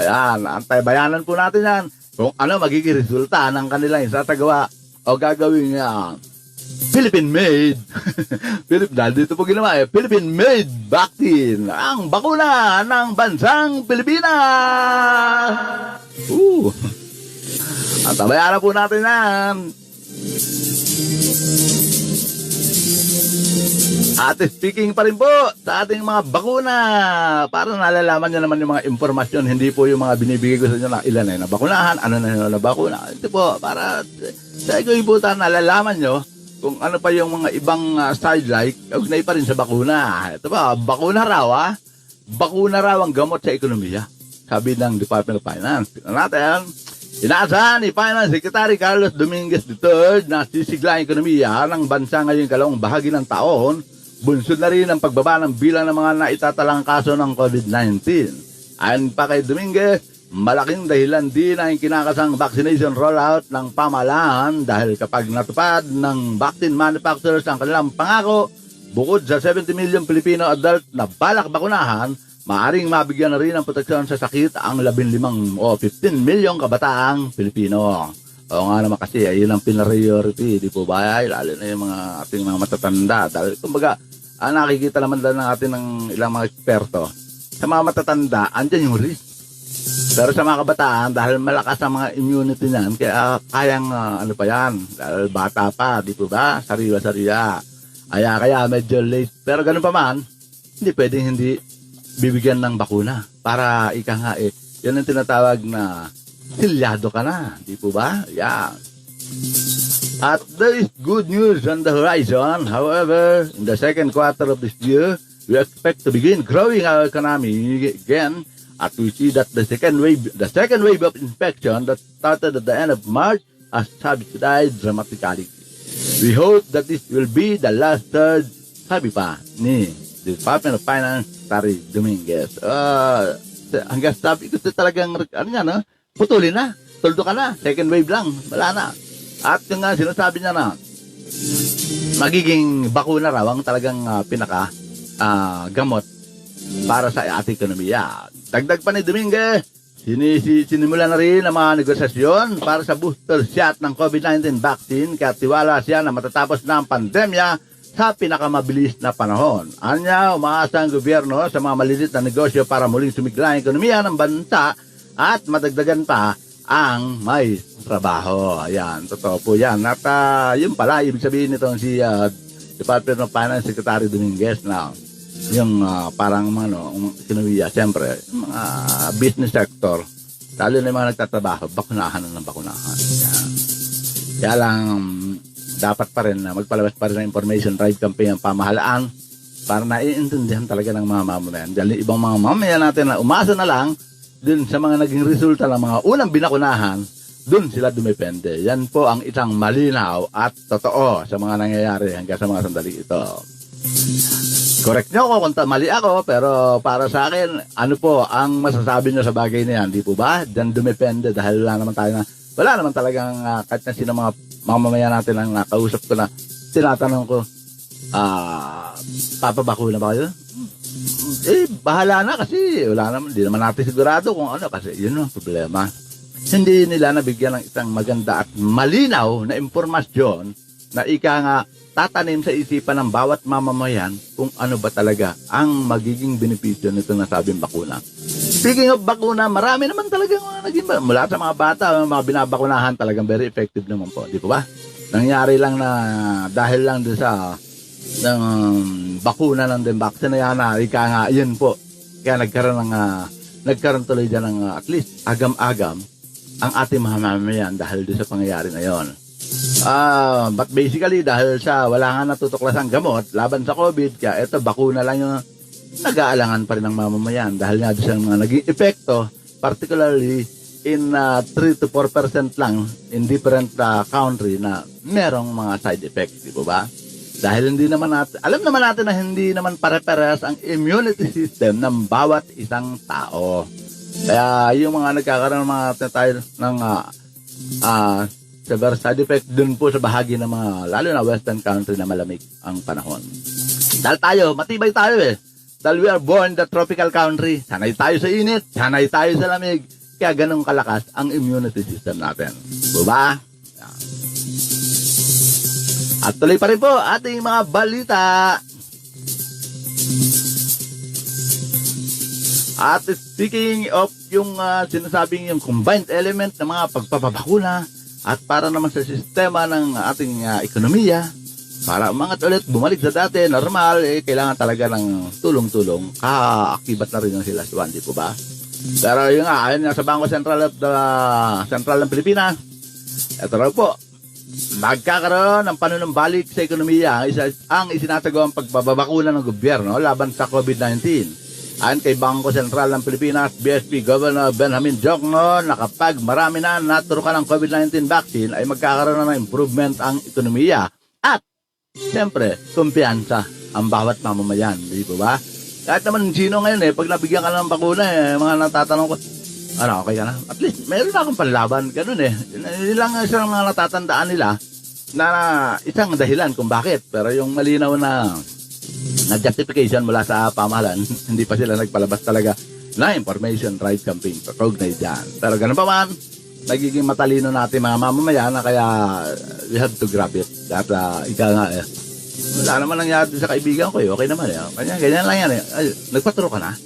Ayan, antay-bayanan po natin yan kung ano magiging resulta ng kanilang isasagawa o gagawin Philippine-made. Dahil dito po ginawa Philippine-made vaccine. Ang bakuna ng bansang Pilipinas! At tabayaran po natin yan. At speaking pa rin po sa ating mga bakuna, para nalalaman nyo naman yung mga impormasyon, hindi po yung mga binibigay ko sa inyo na ilan na nabakunahan, ano na nabakuna. Ito po, para sa ikuibutan, nalalaman nyo kung ano pa yung mga ibang sidelight, ugnay pa rin sa bakuna. Ito ba, bakuna raw bakuna raw ang gamot sa ekonomiya, sabi ng Department of Finance. Tignan natin. Inaasahan ni Finance Secretary Carlos Dominguez III na sisigla ang ekonomiya ng bansa ngayong kalawang bahagi ng taon. Bunsod na rin ang pagbaba ng bilang ng mga naitatalang kaso ng COVID-19. Ayon pa kay Dominguez, malaking dahilan din ang kinakasang vaccination rollout ng pamahalaan dahil kapag natupad ng vaccine manufacturers ang kanilang pangako, bukod sa 70 million Filipino adult na balak bakunahan, maaring mabigyan na rin ng proteksyon sa sakit ang 15 o 15 milyong kabataang Pilipino. Oo nga naman kasi, ayun ang pinariority, di po ba? Lalo na yung mga ating mga matatanda. Dahil, kumbaga, nakikita naman lang natin ng ilang mga eksperto. Sa mga matatanda, andyan yung risk. Pero sa mga kabataan, dahil malakas ang mga immunity niyan, kaya kayang, ano pa yan, dahil bata pa, di po ba? Sariwa-sariwa. Kaya medyo late. Pero ganun pa man, hindi pwedeng hindi bibigyan ng bakuna. Para ika nga yan ang tinatawag na silyado ka na, di po ba? Yeah. At there is good news on the horizon. However, in the second quarter of this year, we expect to begin growing our economy again. At we see that the second wave of infection that started at the end of March has subsidized dramatically. We hope that this will be the last surge, sabi pa ni Department of Finance Secretary Dominguez. Hanggang sabi ko talagang, putulin na. Tuldo ka na. Second wave lang. Wala na. At yung sinasabi niya na, magiging bakuna raw ang talagang gamot para sa ating ekonomiya. Dagdag pa ni Dominguez, sinimula na rin ang mga negosasyon para sa booster shot ng COVID-19 vaccine, kaya tiwala siya na matatapos na ang pandemya sa pinakamabilis na panahon. Anya, umaasa ang gobyerno sa mga maliliit na negosyo para muling sumigla ang ekonomiya ng bansa at madagdagan pa ang may trabaho. Ayan, totoo po yan. At yun pala, ibig sabihin nitong si Department of Finance Secretary Dominguez na yung parang ekonomiya, siyempre, mga business sector, lalo na yung mga nagtatrabaho, bakunahan ng bakunahan. Ayan. Kaya lang, dapat pa rin na magpalabas pa rin ng information drive campaign ang pamahalaan para naiintindihan talaga ng mga mamamayan. Dahil ibang mga mamamayan natin na umasa na lang dun sa mga naging resulta ng mga unang binakunahan, dun sila dumepende. Yan po ang isang malinaw at totoo sa mga nangyayari hanggang sa mga sandali ito. Correct nyo ako kung mali ako, pero para sa akin, ano po ang masasabi nyo sa bagay na yan, di po ba? Diyan dumepende dahil wala naman talagang kahit na sino mga mamamayan natin ang nakausap ko na tinatanong ko, papabakuna ba kayo? Bahala na kasi wala naman, di naman natin sigurado kung ano kasi yun ang problema. Hindi nila nabigyan ng isang maganda at malinaw na impormasyon na ika nga tatanim sa isipan ng bawat mamamayan kung ano ba talaga ang magiging benepisyo nito nasabing bakuna. Speaking of bakuna, marami naman talagang naging mula sa mga bata, mga binabakunahan talagang very effective naman po, di po ba? Nangyari lang na dahil lang doon sa bakuna ng vaccine na yan, ika nga, yun po. Kaya nagkaroon tuloy dyan ng at least agam-agam ang ating mga mamamayan dahil doon sa pangyayari na yon. But basically, dahil sa wala nga natutuklasang gamot laban sa COVID, kaya ito, bakuna lang yung nag-aalangan pa rin ng mamamayan dahil nga doon sa mga naging epekto, particularly in 3 to 4% lang in different country na merong mga side effects, di ba? Dahil hindi naman natin, alam naman natin na hindi naman pare-parehas ang immunity system ng bawat isang tao. Kaya yung mga nagkakaroon ng mga tayo ng severe side effect dun po sa bahagi ng mga, lalo na western country na malamig ang panahon. Dahil tayo, matibay tayo Dahil we are born in the tropical country. Sanay tayo sa init, sanay tayo sa lamig. Kaya ganun kalakas ang immunity system natin. Diba? At tuloy pa rin po ating mga balita. At speaking of yung sinasabing yung combined element ng mga pagpapabakuna at para naman sa sistema ng ating ekonomiya, para umangat ulit, bumalik sa dati, normal, kailangan talaga ng tulong-tulong. Kaakibat na rin yung sila Juan, di po ba? Pero yun nga, ayun nga sa Bangko Sentral ng Pilipinas, ito raw po, magkakaroon ng panunumbalik sa ekonomiya ang isinatagawang pagbabakuna ng gobyerno laban sa COVID-19. Ayon kay Bangko Sentral ng Pilipinas, BSP Governor Benjamin Diokno, na kapag marami na naturukan ng COVID-19 vaccine ay magkakaroon na ng improvement ang ekonomiya at siyempre, kumpiyansa ang bawat mamamayan, di ba? Kahit naman sino ngayon pag nabigyan ka ng bakuna mga natatanong ko, ano, okay ka na? At least, meron na akong panlaban, ganun Ilang isang mga natatandaan nila na isang dahilan kung bakit. Pero yung malinaw na justification mula sa pamahalaan, hindi pa sila nagpalabas talaga na information right campaign. Recognize yan. Pero ganun pa man, nagiging matalino natin mga mamamayan na kaya we have to grab it. At ika nga wala naman nangyari sa kaibigan ko okay naman Kanya, ganyan lang yan Ay, nagpaturo ka na?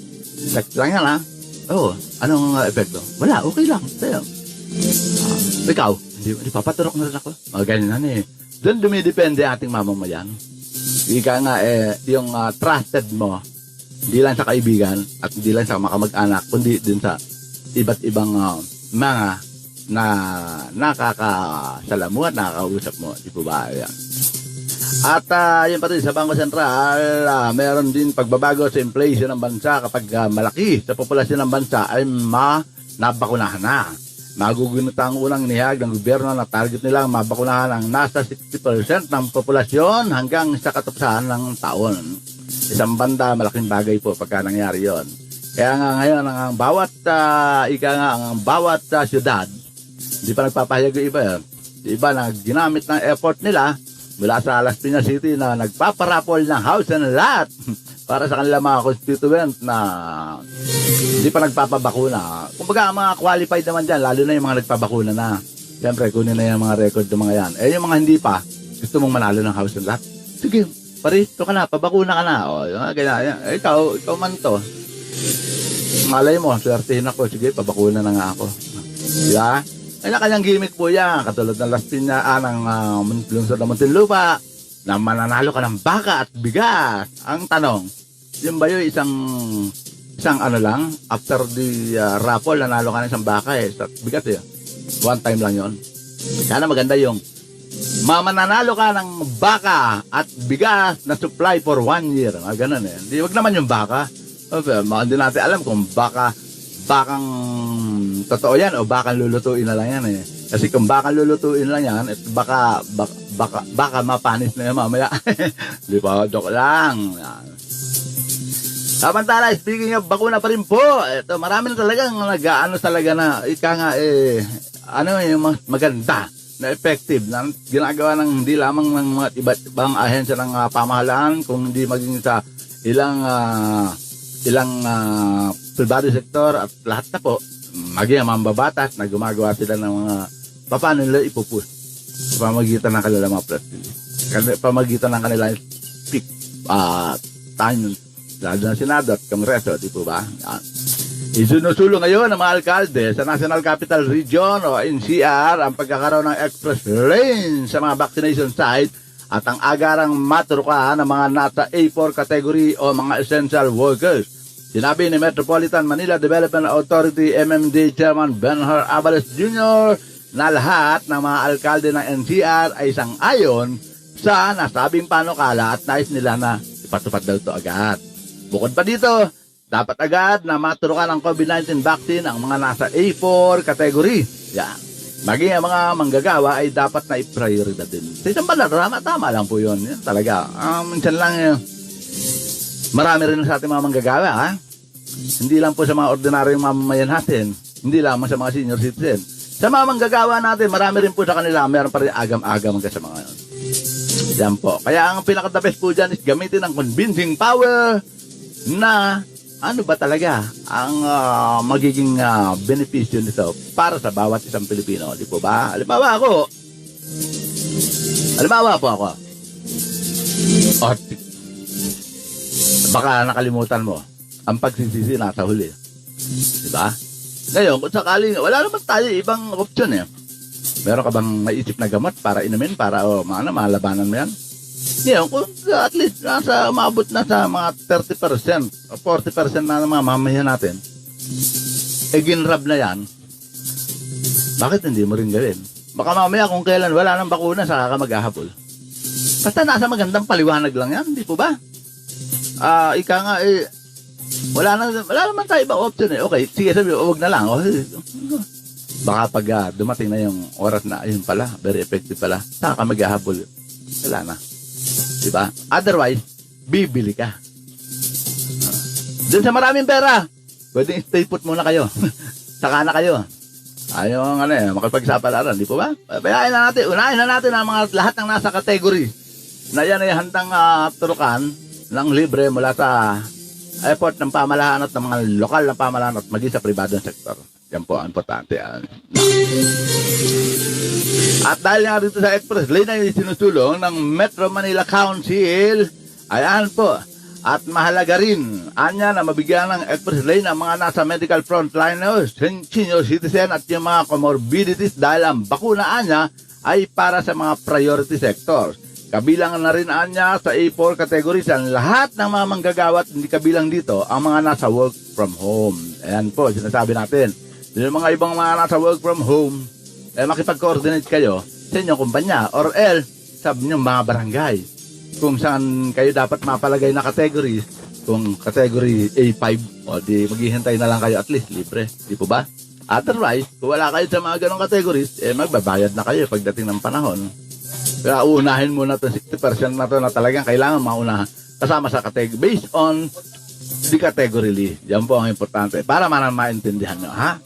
Text lang yan Oo, anong epekto? Wala, okay lang. Ikaw, hindi papaturok na rin ako. Ganyan Doon dumidepende ating mamamayan. Ika nga yung trusted mo, hindi lang sa kaibigan at hindi lang sa makamag-anak, kundi din sa iba't ibang mga na nakakasalamuha at nakakausap mo. Di po ba? Yan. At yun pa rin, sa Bangko Sentral, meron din pagbabago sa inflation ng bansa kapag malaki sa populasyon ng bansa ay nabakunahan na. Magugunit ang unang nihag ng gobyerno na target nilang mabakunahan ang nasa 60% ng populasyon hanggang sa katapusan ng taon. Isang banda, malaking bagay po pagka nangyari yon. Kaya nga ngayon, ang bawat syudad, hindi pa nagpapahayag yung iba iba na ginamit ng effort nila mula sa Las Piñas City na nagpaparapol ng house and lot para sa kanila mga constituent na hindi pa nagpapabakuna. Kumbaga, mga qualified naman dyan, lalo na yung mga nagpabakuna na. Siyempre, kunin na yung mga record ng mga yan. Yung mga hindi pa, gusto mong manalo ng house and lot. Sige, parito ka na, pabakuna ka na. Ganyan. Ikaw man to. Malay mo, swertihin ako. Sige, pabakuna na nga ako. Diba? Ay kanyang gimmick po yan. Katulad ng Las Piñas, ng lungsod ng Muntinlupa, na mananalo ka ng baka at bigas. Ang tanong, yun ba yung isang lang, after the raffle, nanalo ka ng isang baka bigas one time lang yon. Sana maganda yung mananalo ka ng baka at bigas na supply for 1 year. Ganun Hindi, wag naman yung baka. Hindi natin alam kung bakang totoo yan o bakang lulutuin na lang yan Kasi kung bakang lulutuin lang yan, baka mapanis na yan mamaya. Di ba? Joke lang. Samantala, speaking of bakuna pa rin po, ito, marami na talagang talaga na, yung maganda na effective na ginagawa ng hindi lamang ng mga iba't ibang ahensya ng pamahalaan, kung hindi maging sa ilang private sector at lahat na po, maging ang mambabatas na gumagawa sila ng mga paano nila ipupus sa pamagitan ng kanilang mga plastic, pamagitan ng kanilang peak time, lalo na Senado at Kongreso, di po ba? Isinusulong ngayon ng mga alkalde sa National Capital Region o NCR ang pagkakaroon ng express lane sa mga vaccination site at ang agarang maturukan ng mga nasa A4 category o mga essential workers. Sinabi ni Metropolitan Manila Development Authority MMD Chairman Benhur Abalos Jr. na lahat ng mga alkalde ng NCR ay sang-ayon sa nasabing panukala at nais nila na ipatupad daw ito agad. Bukod pa dito, dapat agad na maturukan ng COVID-19 vaccine ang mga nasa A4 category. Yan. Maging ang mga manggagawa ay dapat na i-prioridad din. Sa isang bala, tama lang po yun. Yan talaga. Minsan lang marami rin sa ating mga manggagawa. Hindi lang po sa mga ordinaryong mamamayan natin. Hindi lang sa mga senior citizen. Sa mga manggagawa natin, marami rin po sa kanila. Meron pa rin agam-agam hanggang sa mga yun. Yan po. Kaya ang pinaka-the best po dyan is gamitin ang convincing power na ano ba talaga ang magiging benepisyo nito para sa bawat isang Pilipino, di po ba? Halimbawa po ako. Baka nakalimutan mo, ang pagsisisi nasa huli. Diba? Ngayon, kung sakali, wala naman tayo ibang option eh. Meron ka bang maisip na gamot para inumin, para malabanan mo yan? Ngayon, kung at least umabot na sa mga 30% o 40% na ng mga mamayan natin, ginrab na yan, bakit hindi mo rin gawin? Baka mamaya kung kailan wala nang bakuna, saka ka maghahabol. Basta nasa magandang paliwanag lang yan, di po ba? Ika nga wala naman tayo ibang option eh. Okay, sige sabi, huwag na lang. Baka pag dumating na yung oras na, ayun pala, very effective pala, saka ka maghahabol. Wala na. Diba? Otherwise, bibili ka. Doon sa maraming pera, pwedeng stay put muna kayo. Saka na kayo. Ayaw makipagsapalaran, di po ba? Unahin na natin ang mga lahat ng nasa category na yan ay handang turukan ng libre mula sa effort ng pamahalaan at ng mga lokal na pamahalaan at maging sa pribadong sektor. Yan po ang importante. At dahil nga dito sa express lane ay sinusulong ng Metro Manila Council, ayan po, at mahalaga rin, anya na mabigyan ng express lane ang mga nasa medical frontliners, senior citizen at yung mga comorbidities dahil ang bakuna anya ay para sa mga priority sectors. Kabilang na rin anya sa A4 categories ang lahat ng mga manggagawa at hindi kabilang dito ang mga nasa work from home. Ayan po, sinasabi natin. Yung mga ibang mga nasa work from home, makipag-coordinate kayo sa inyong kumpanya or sa inyong mga barangay. Kung saan kayo dapat mapalagay na categories, kung category A5, o di maghihintay na lang kayo at least libre. Di po ba? Otherwise, kung wala kayo sa mga ganong categories, magbabayad na kayo pagdating ng panahon. Kaya unahin muna itong 60% na ito na talagang kailangan maunahan kasama sa category based on the category. Yan po ang importante para maintindihan nyo, ha?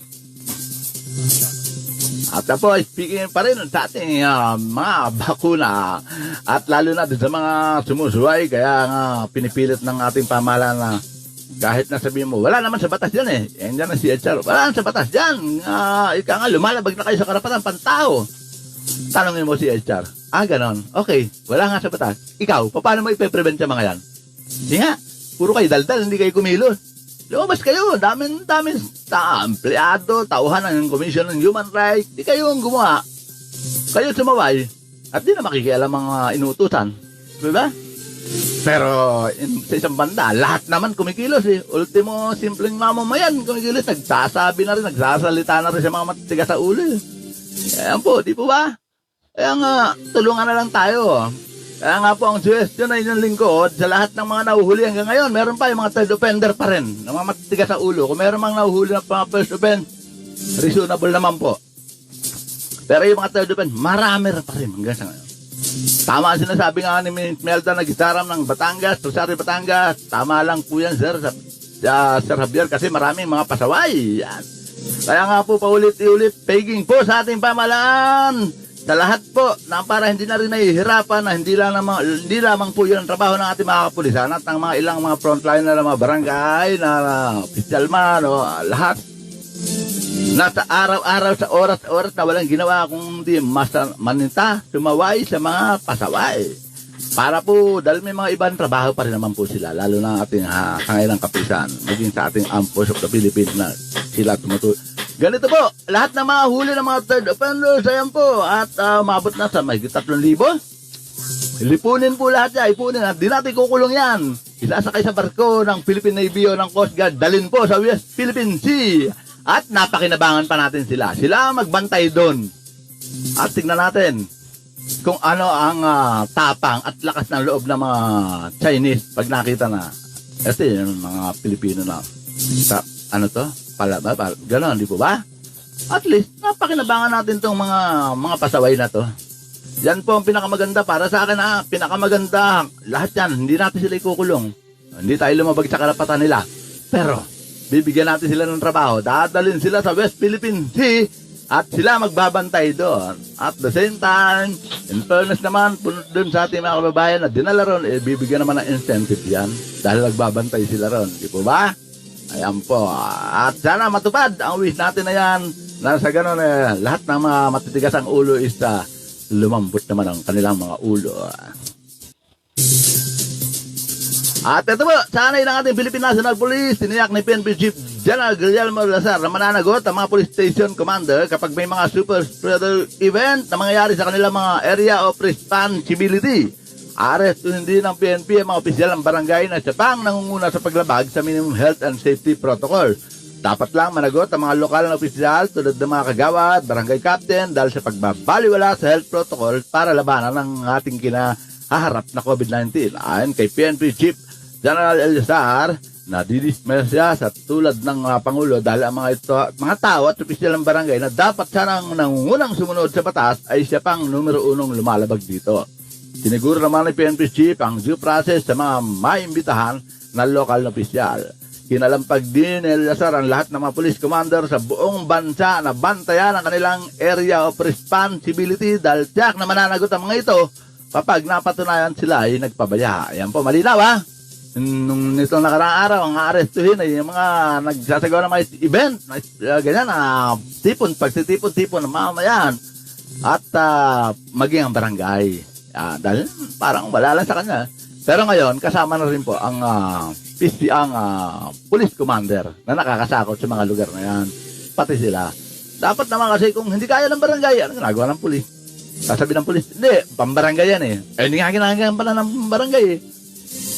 At po, speaking pa rin sa ating mga bakuna at lalo na sa mga sumusuway, kaya nga pinipilit ng ating pamahalaan na kahit na sabihin mo, wala naman sa batas yan eh. Yan dyan ang CHR. Wala naman sa batas yan. Ika nga, lumalabag na kayo sa karapatan pantao. Tanongin mo si HR. Ganon. Okay, wala nga sa batas. Ikaw, paano mo ipe-prevent sa mga yan? Hindi nga, puro kayo daldal, hindi kayo kumilos. Lumabas kayo, daming empleyado, tauhan ng Commission on Human Rights. Di kayo ang gumawa. Kayo sumaway, at di na makikialam mga inuutusan. Diba? Pero sa isang banda, lahat naman kumikilos eh. Ultimo, simpleng mamamayan kumikilos. Nagsasabi na rin, nagsasalita na rin sa mga matitigas sa ulo. Ayan po, di po ba? Kaya nga, tulungan na lang tayo. Kaya nga po, ang suggestion na inyong lingkod, sa lahat ng mga nahuhuli hanggang ngayon, meron pa yung mga third offender pa rin, ng mga matitigas sa ulo. Kung meron mga nahuhuli ng mga first offense, reasonable naman po. Pero yung mga third offense, marami pa rin hanggang sa ngayon. Tama ang sinasabi nga ni Melda Nagisaram ng Batangas, Rosario, Batangas. Tama lang po yan, Sir Javier, kasi maraming mga pasaway. Yan. Kaya nga po, paulit-ulit, paging po sa ating pamahalaan. Sa lahat po, na para hindi na rin nahihirapan, na hindi lamang po yun ang trabaho ng ating mga kapulisan at ng mga ilang mga frontliner na mga barangay, na official man, lahat. Nasa araw-araw sa oras na walang ginawa kung di maninta, sumaway sa mga pasaway. Para po, dahil may mga ibang trabaho pa rin naman po sila, lalo na ating kangailang kapulisan, maging sa ating Armed Forces of the Philippines na sila tumutulong. Ganito po, lahat ng mga huli ng mga third offenders, ayan po, at umabot na sa may 3,000. Lipunin po lahat yan, ipunin, at di natin kukulong yan. Isasakay sa barko ng Philippine Navy o ng Coast Guard, dalhin po sa West Philippine Sea. At napakinabangan pa natin sila. Sila magbantay doon. At tingnan natin kung ano ang tapang at lakas ng loob ng mga Chinese pag nakita na ito yung mga Pilipino na gano'n, di po ba? At least, napakinabangan natin itong mga pasaway na to. Yan po ang pinakamaganda para sa akin, pinakamaganda. Lahat yan, hindi natin sila ikukulong. Hindi tayo lumabag sa karapatan nila. Pero, bibigyan natin sila ng trabaho. Dadalhin sila sa West Philippine Sea at sila magbabantay doon. At the same time, in fairness naman, doon sa ating mga kababayan na dinala ron, bibigyan naman ng incentive yan dahil nagbabantay sila ron. Di po ba? Ayan po. At sana matupad ang wish natin na yan na sa ganun lahat ng mga matitigas ang ulo is lumambot naman ang kanilang mga ulo. At ito po, sanay ng ating Philippine National Police, tiniyak ni PNP Chief General Guillermo Lazar na mananagot ang mga police station commander kapag may mga super spreader event na mangyayari sa kanilang mga area of responsibility. Arestuhin din ng PNP ang mga opisyal ng barangay na siya pang nangunguna sa paglabag sa minimum health and safety protocol. Dapat lang managot ang mga lokal na opisyal tulad ng mga kagawad, barangay captain dahil sa pagbabaliwala sa health protocol para labanan ng ating kinahaharap na COVID-19. Ayon kay PNP Chief General Elizar, nadidismaya siya sa tulad ng Pangulo dahil ang mga tao at opisyal ng barangay na dapat sanang nangungunang sumunod sa batas ay siya pang numero 1 lumalabag dito. Siniguro naman ng PNP Chief ang due process sa mga maimbitahan na lokal na opisyal. Kinalampag din ni Lazar ang lahat ng mga police commander sa buong bansa na bantayan ang kanilang area of responsibility dahil tiyak na mananagot ang mga ito kapag napatunayan sila ay nagpabaya. Ayan po, malinaw ha? Nung nitong nakaraang araw, ang aarestuhin ay yung mga nagsasagawa ng mga event, ganyan, pagsitipon-tipon ng mamayan at maging ang barangay. Dahil parang wala lang sa kanya. Pero ngayon, kasama na rin po ang police commander na nakakasakot sa mga lugar na yan. Pati sila. Dapat naman kasi kung hindi kaya ng barangay, ano ginagawa ng police? Sasabi ng police, hindi, pambarangay yan eh. Hindi nga ginagawa pala ng barangay eh.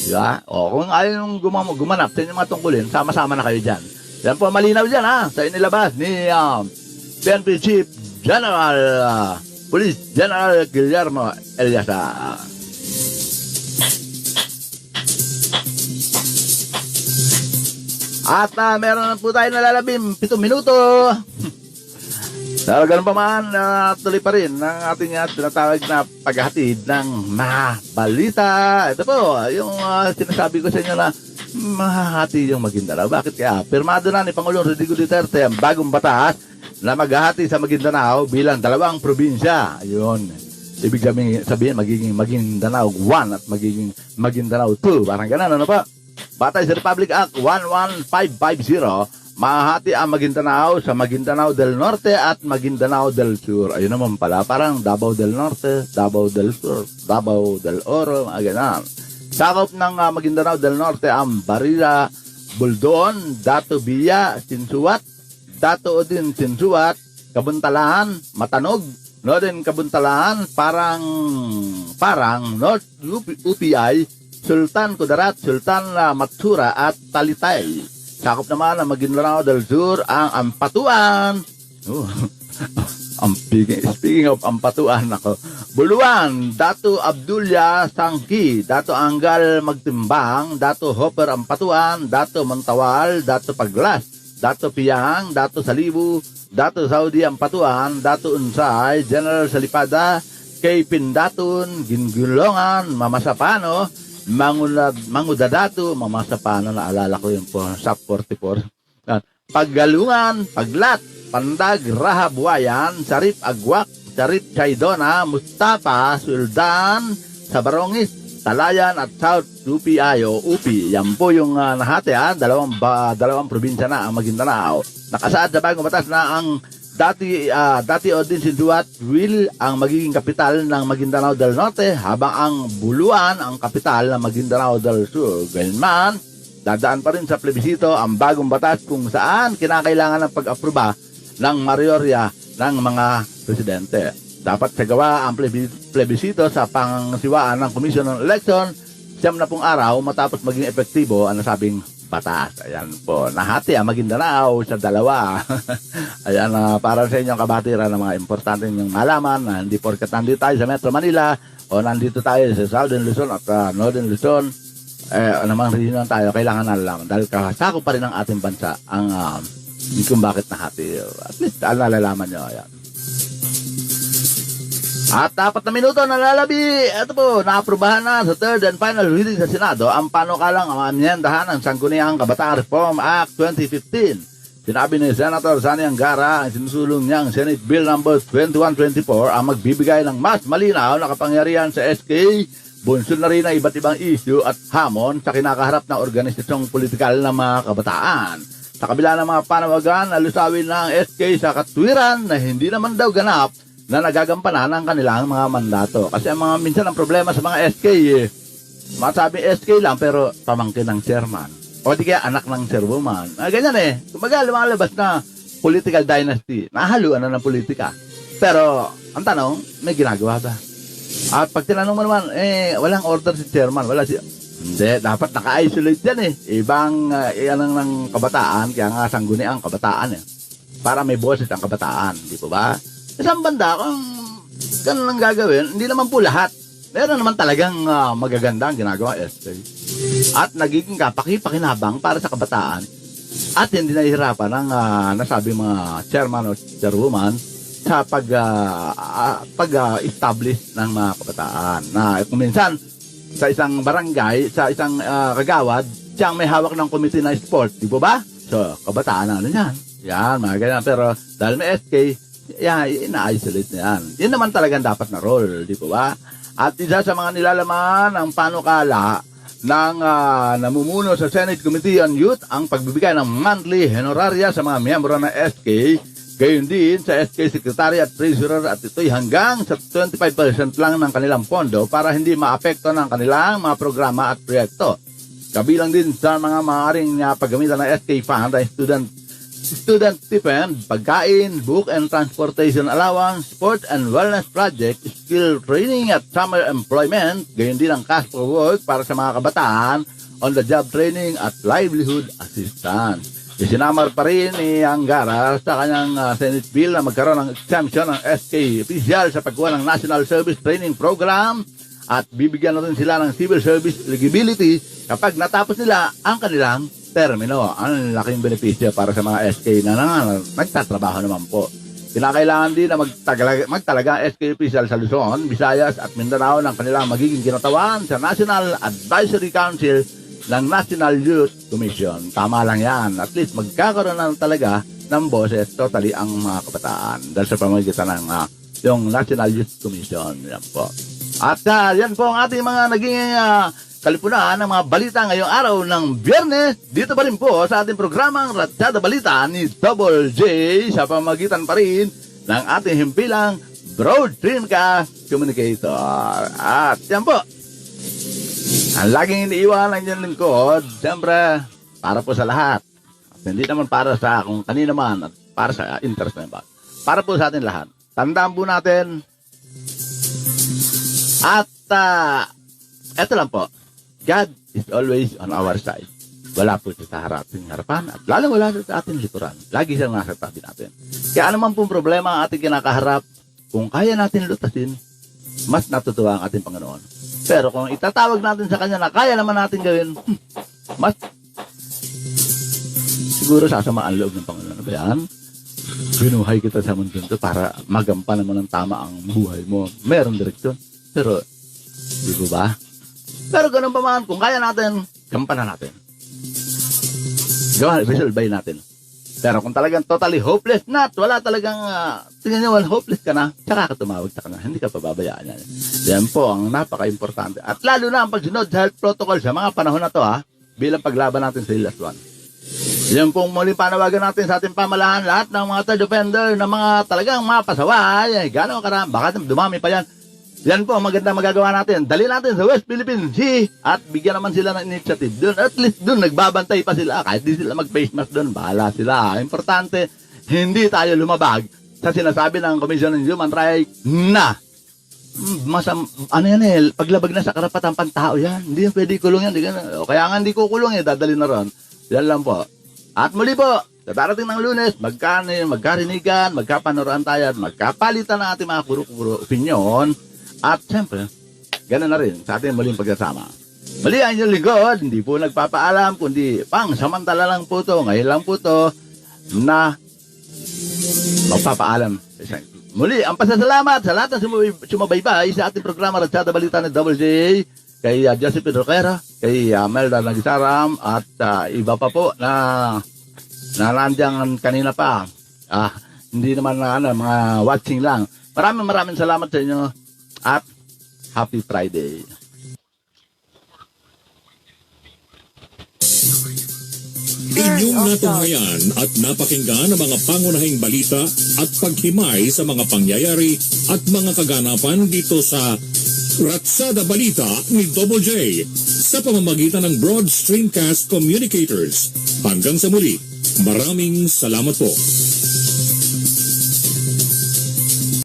Diba? O, kung ayaw nung gumanap sa inyong mga tungkulin, sama-sama na kayo dyan. Yan po, malinaw dyan ha, sa inilabas ni PNP Chief General Police General Guillermo Elizar. At meron na po tayo nalalabim, 7 minuto. Pero ganun pa man, tuloy pa rin ng ating tinatawag na paghahatid ng mga balita. Ito po, yung sinasabi ko sa inyo na mahahati yung Maguindanao. Bakit kaya? Pirmado na ni Pangulong Rodrigo Duterte ang bagong batas na maghahati sa Maguindanao bilang 2 probinsya. Ayun. Ibig sabihin, magiging Maguindanao 1 at magiging Maguindanao 2. Parang ganun, ano pa? Batay sa Republic Act 11550, mahati ang Maguindanao sa Maguindanao del Norte at Maguindanao del Sur. Ayun naman pala, parang Davao del Norte, Davao del Sur, Davao del Oro, mga ganun. Sakop ng Maguindanao del Norte ang Barilla, Buldon, Dato Villa, Sinsuat, Dato Odin Sinsuat, Kabuntalaan, Matanog, Northern Kabuntalaan, parang North UPI, Sultan Kudarat, Sultan Matsura at Talitay. Sakop naman ang Maguindanao del Sur ang Ampatuan. Speaking of Ampatuan, ako. Buluan, Dato Abdullah Sangki, Dato Anggal Magtimbang, Dato Hopper Ampatuan, Dato Montawal, Dato Paglas, Dato Piyang, Dato Salibu, Dato Saudi Ampatuan, Dato Unsay, General Salipada, Kay Pindatun, Gingulongan, Mamasapano, Mangudadato, Mamasapano, naalala ko yun po, SAP 44. Paggalungan, Paglat, Pandag, Rahabuayan, Sarip Agwak, Sarip Chaidona, Mustafa, Suldan, Sabarongis, Talayan at South UPI o UPI. Yan po yung nahati dalawang probinsya na ang Maguindanao. Nakasaad sa bagong batas na ang dati Odin Sinduat will ang magiging kapital ng Maguindanao del Norte habang ang Buluan ang kapital ng Maguindanao del Sur. Gayunman, dadaan pa rin sa plebisito ang bagong batas kung saan kinakailangan ng pag-aproba ng mayorya ng mga presidente. Dapat sagawa ang plebisito sa pangsiwaan ng Commission on Election 70 araw matapos maging epektibo ang nasabing batas. Ayan po, nahati ang Maguindanao sa 2. Ayan, para sa inyong kabatiran ng mga importante niyong malaman na hindi porkat nandito tayo sa Metro Manila o nandito tayo sa Southern Luzon at Northern Luzon, namang region tayo, kailangan nalalaman dahil kasako pa rin ng ating bansa ang kung bakit nahati. At least, nalalaman nyo. Ayan. At 4 na minuto nalalabi. Ito po, naaprubahan na sa third and final reading sa Senado ang panukalang amyendahan ng Sangguniang Kabataan Reform Act 2015. Sinabi ni Senator Sani Angara ang sinusulong niyang Senate Bill No. 2124 ang magbibigay ng mas malinaw na kapangyarihan sa SK, bunsod na rin ang iba't ibang issue at hamon sa kinakaharap ng organisasyong politikal ng mga kabataan. Sa kabila ng mga panawagan, nalusawin ng SK sa katwiran na hindi naman daw ganap na nagagampanan ang kanilang mga mandato. Kasi ang minsan ang problema sa mga SK, masabing SK lang pero pamangkin ng chairman. O di kaya anak ng chairwoman. Ganyan eh. Kumbaga, lumalabas na political dynasty. Nahaluan na ng politika. Pero, ang tanong, may ginagawa ba? At pag tinanong mo naman, walang order si chairman. Wala si... Hindi, dapat naka-isolate yan eh. Ibang, anong ng kabataan, kaya nga sangguni ang kabataan eh. Para may boses ang kabataan, di po ba? Isang banda, kung ganun ang gagawin, hindi naman po lahat. Meron naman talagang magaganda ang ginagawa SK. At nagiging kapaki-pakinabang para sa kabataan. At hindi nahihirapan ang nasabi mga chairman o chairwoman sa pag-establish ng mga kabataan. Na kung minsan, sa isang barangay, sa isang kagawad, siyang may hawak ng committee na sport, di po ba? So, kabataan na yan. Yan, mga ganyan. Pero dahil may SK, yan, ina-isolate na yan. Yan naman talagang dapat na role, di po ba? At isa sa mga nilalaman ng panukala ng namumuno sa Senate Committee on Youth ang pagbibigay ng monthly honoraria sa mga miyembro ng SK. Gayon din sa SK Secretary at Treasurer at ito'y hanggang sa 25% lang ng kanilang pondo para hindi maapekto ng kanilang mga programa at proyekto. Kabilang din sa mga maaaring paggamitan ng SK Fund ay student stipend, pagkain, book and transportation allowance, sport and wellness project, skill training at summer employment, gayon din ang cash for work para sa mga kabataan, on-the-job training at livelihood assistance. Isinamar pa rin ni Angara sa kanyang Senate bill na magkaroon ng exemption ng SK official sa pagkuha ng National Service Training Program at bibigyan na rin sila ng civil service eligibility kapag natapos nila ang kanilang termino. Ang laking benepisyo para sa mga SK na nagtatrabaho naman po. Kinakailangan din na magtalaga SK official sa Luzon, Visayas at Mindanao ng kanilang magiging kinatawan sa National Advisory Council ng National Youth Commission. Tama lang yan. At least magkakaroon na talaga ng boses totally ang mga kabataan dahil sa pamamagitan ng yung National Youth Commission. Yan po. At yan po ang ating mga naging kalipunan ng mga balita ngayong araw ng Biyernes. Dito pa rin po sa ating programang Ratsyada Balita ni Double J sa pamamagitan pa rin ng ating himpilang Broad Streamcast Communicator. At yan po. Ang laging iniiwan ng inyong lingkod, siyempre, para po sa lahat. At hindi naman para sa kung kanina man at para sa interest na iba. Para po sa atin lahat. Tandaan po natin. At, eto lang po. God is always on our side. Wala po siya sa harapan at lalo wala sa ating likuran. Lagi siyang nasa tabi natin. Kaya anuman pong problema ang ating kinakaharap, kung kaya natin lutasin, mas natutuwa ang ating Panginoon. Pero kung itatawag natin sa Kanya na kaya naman natin gawin, mas siguro sasama ang loob ng Panginoon. Ba yan? Binuhay kita sa mundo ito para magampanan mo ng tama ang buhay mo. Meron direksyon. Pero, di ba? Pero ganun pa man, kung kaya natin, gampanan natin. Resolve natin. Pero kung talagang totally hopeless na at wala talagang, tingnan nyo, hopeless ka na, tsaka ka tumawag sa Kanya. Hindi ka pababayaan yan. Yan po ang napaka-importante. At lalo na ang pagsunod sa health protocol sa mga panahon na to, bilang paglaban natin sa last one. Yan pong muling panawagan natin sa ating pamalaan, lahat ng mga third offender na mga talagang mapasaway, gano'n karami, baka dumami pa yan. Yan po ang maganda magagawa natin. Dali natin sa West Philippine Sea at bigyan naman sila ng initiative doon. At least doon nagbabantay pa sila. Kahit di sila mag-face mask doon, bahala sila. Importante, hindi tayo lumabag sa sinasabi ng Commission on Human Rights na paglabag na sa karapatang pantao yan. Hindi yung pwede kulong yan. O kaya nga hindi ko kulong dadali na ron. Yan lang po. At muli po, sa darating ng Lunes, magkarinigan, magkapanoraan tayo at magkapalitan ng ating mga kuro-kuro opinion. At siyempre, gano'n na rin sa ating muling pagkasama. Muli ang inyong lingkod, hindi po nagpapaalam, kundi pang samantala lang po to, ngayon lang po to, na magpapaalam. Muli, ang pasasalamat sa lahat ng sumabaybay sa ating programa Ratsyada Balita ni Double J, kay Josephine Roquera, kay Melda Nagisaram, at iba pa po na nandiyan kanina pa. Hindi naman mga watching lang. Maraming salamat sa inyo. At Happy Friday. Inyong natunghayan at napakinggan ang mga pangunahing balita at paghimay sa mga pangyayari at mga kaganapan dito sa Ratsyada Balita ni Double J sa pamamagitan ng Broad Streamcast Communicators. Hanggang sa muli, maraming salamat po.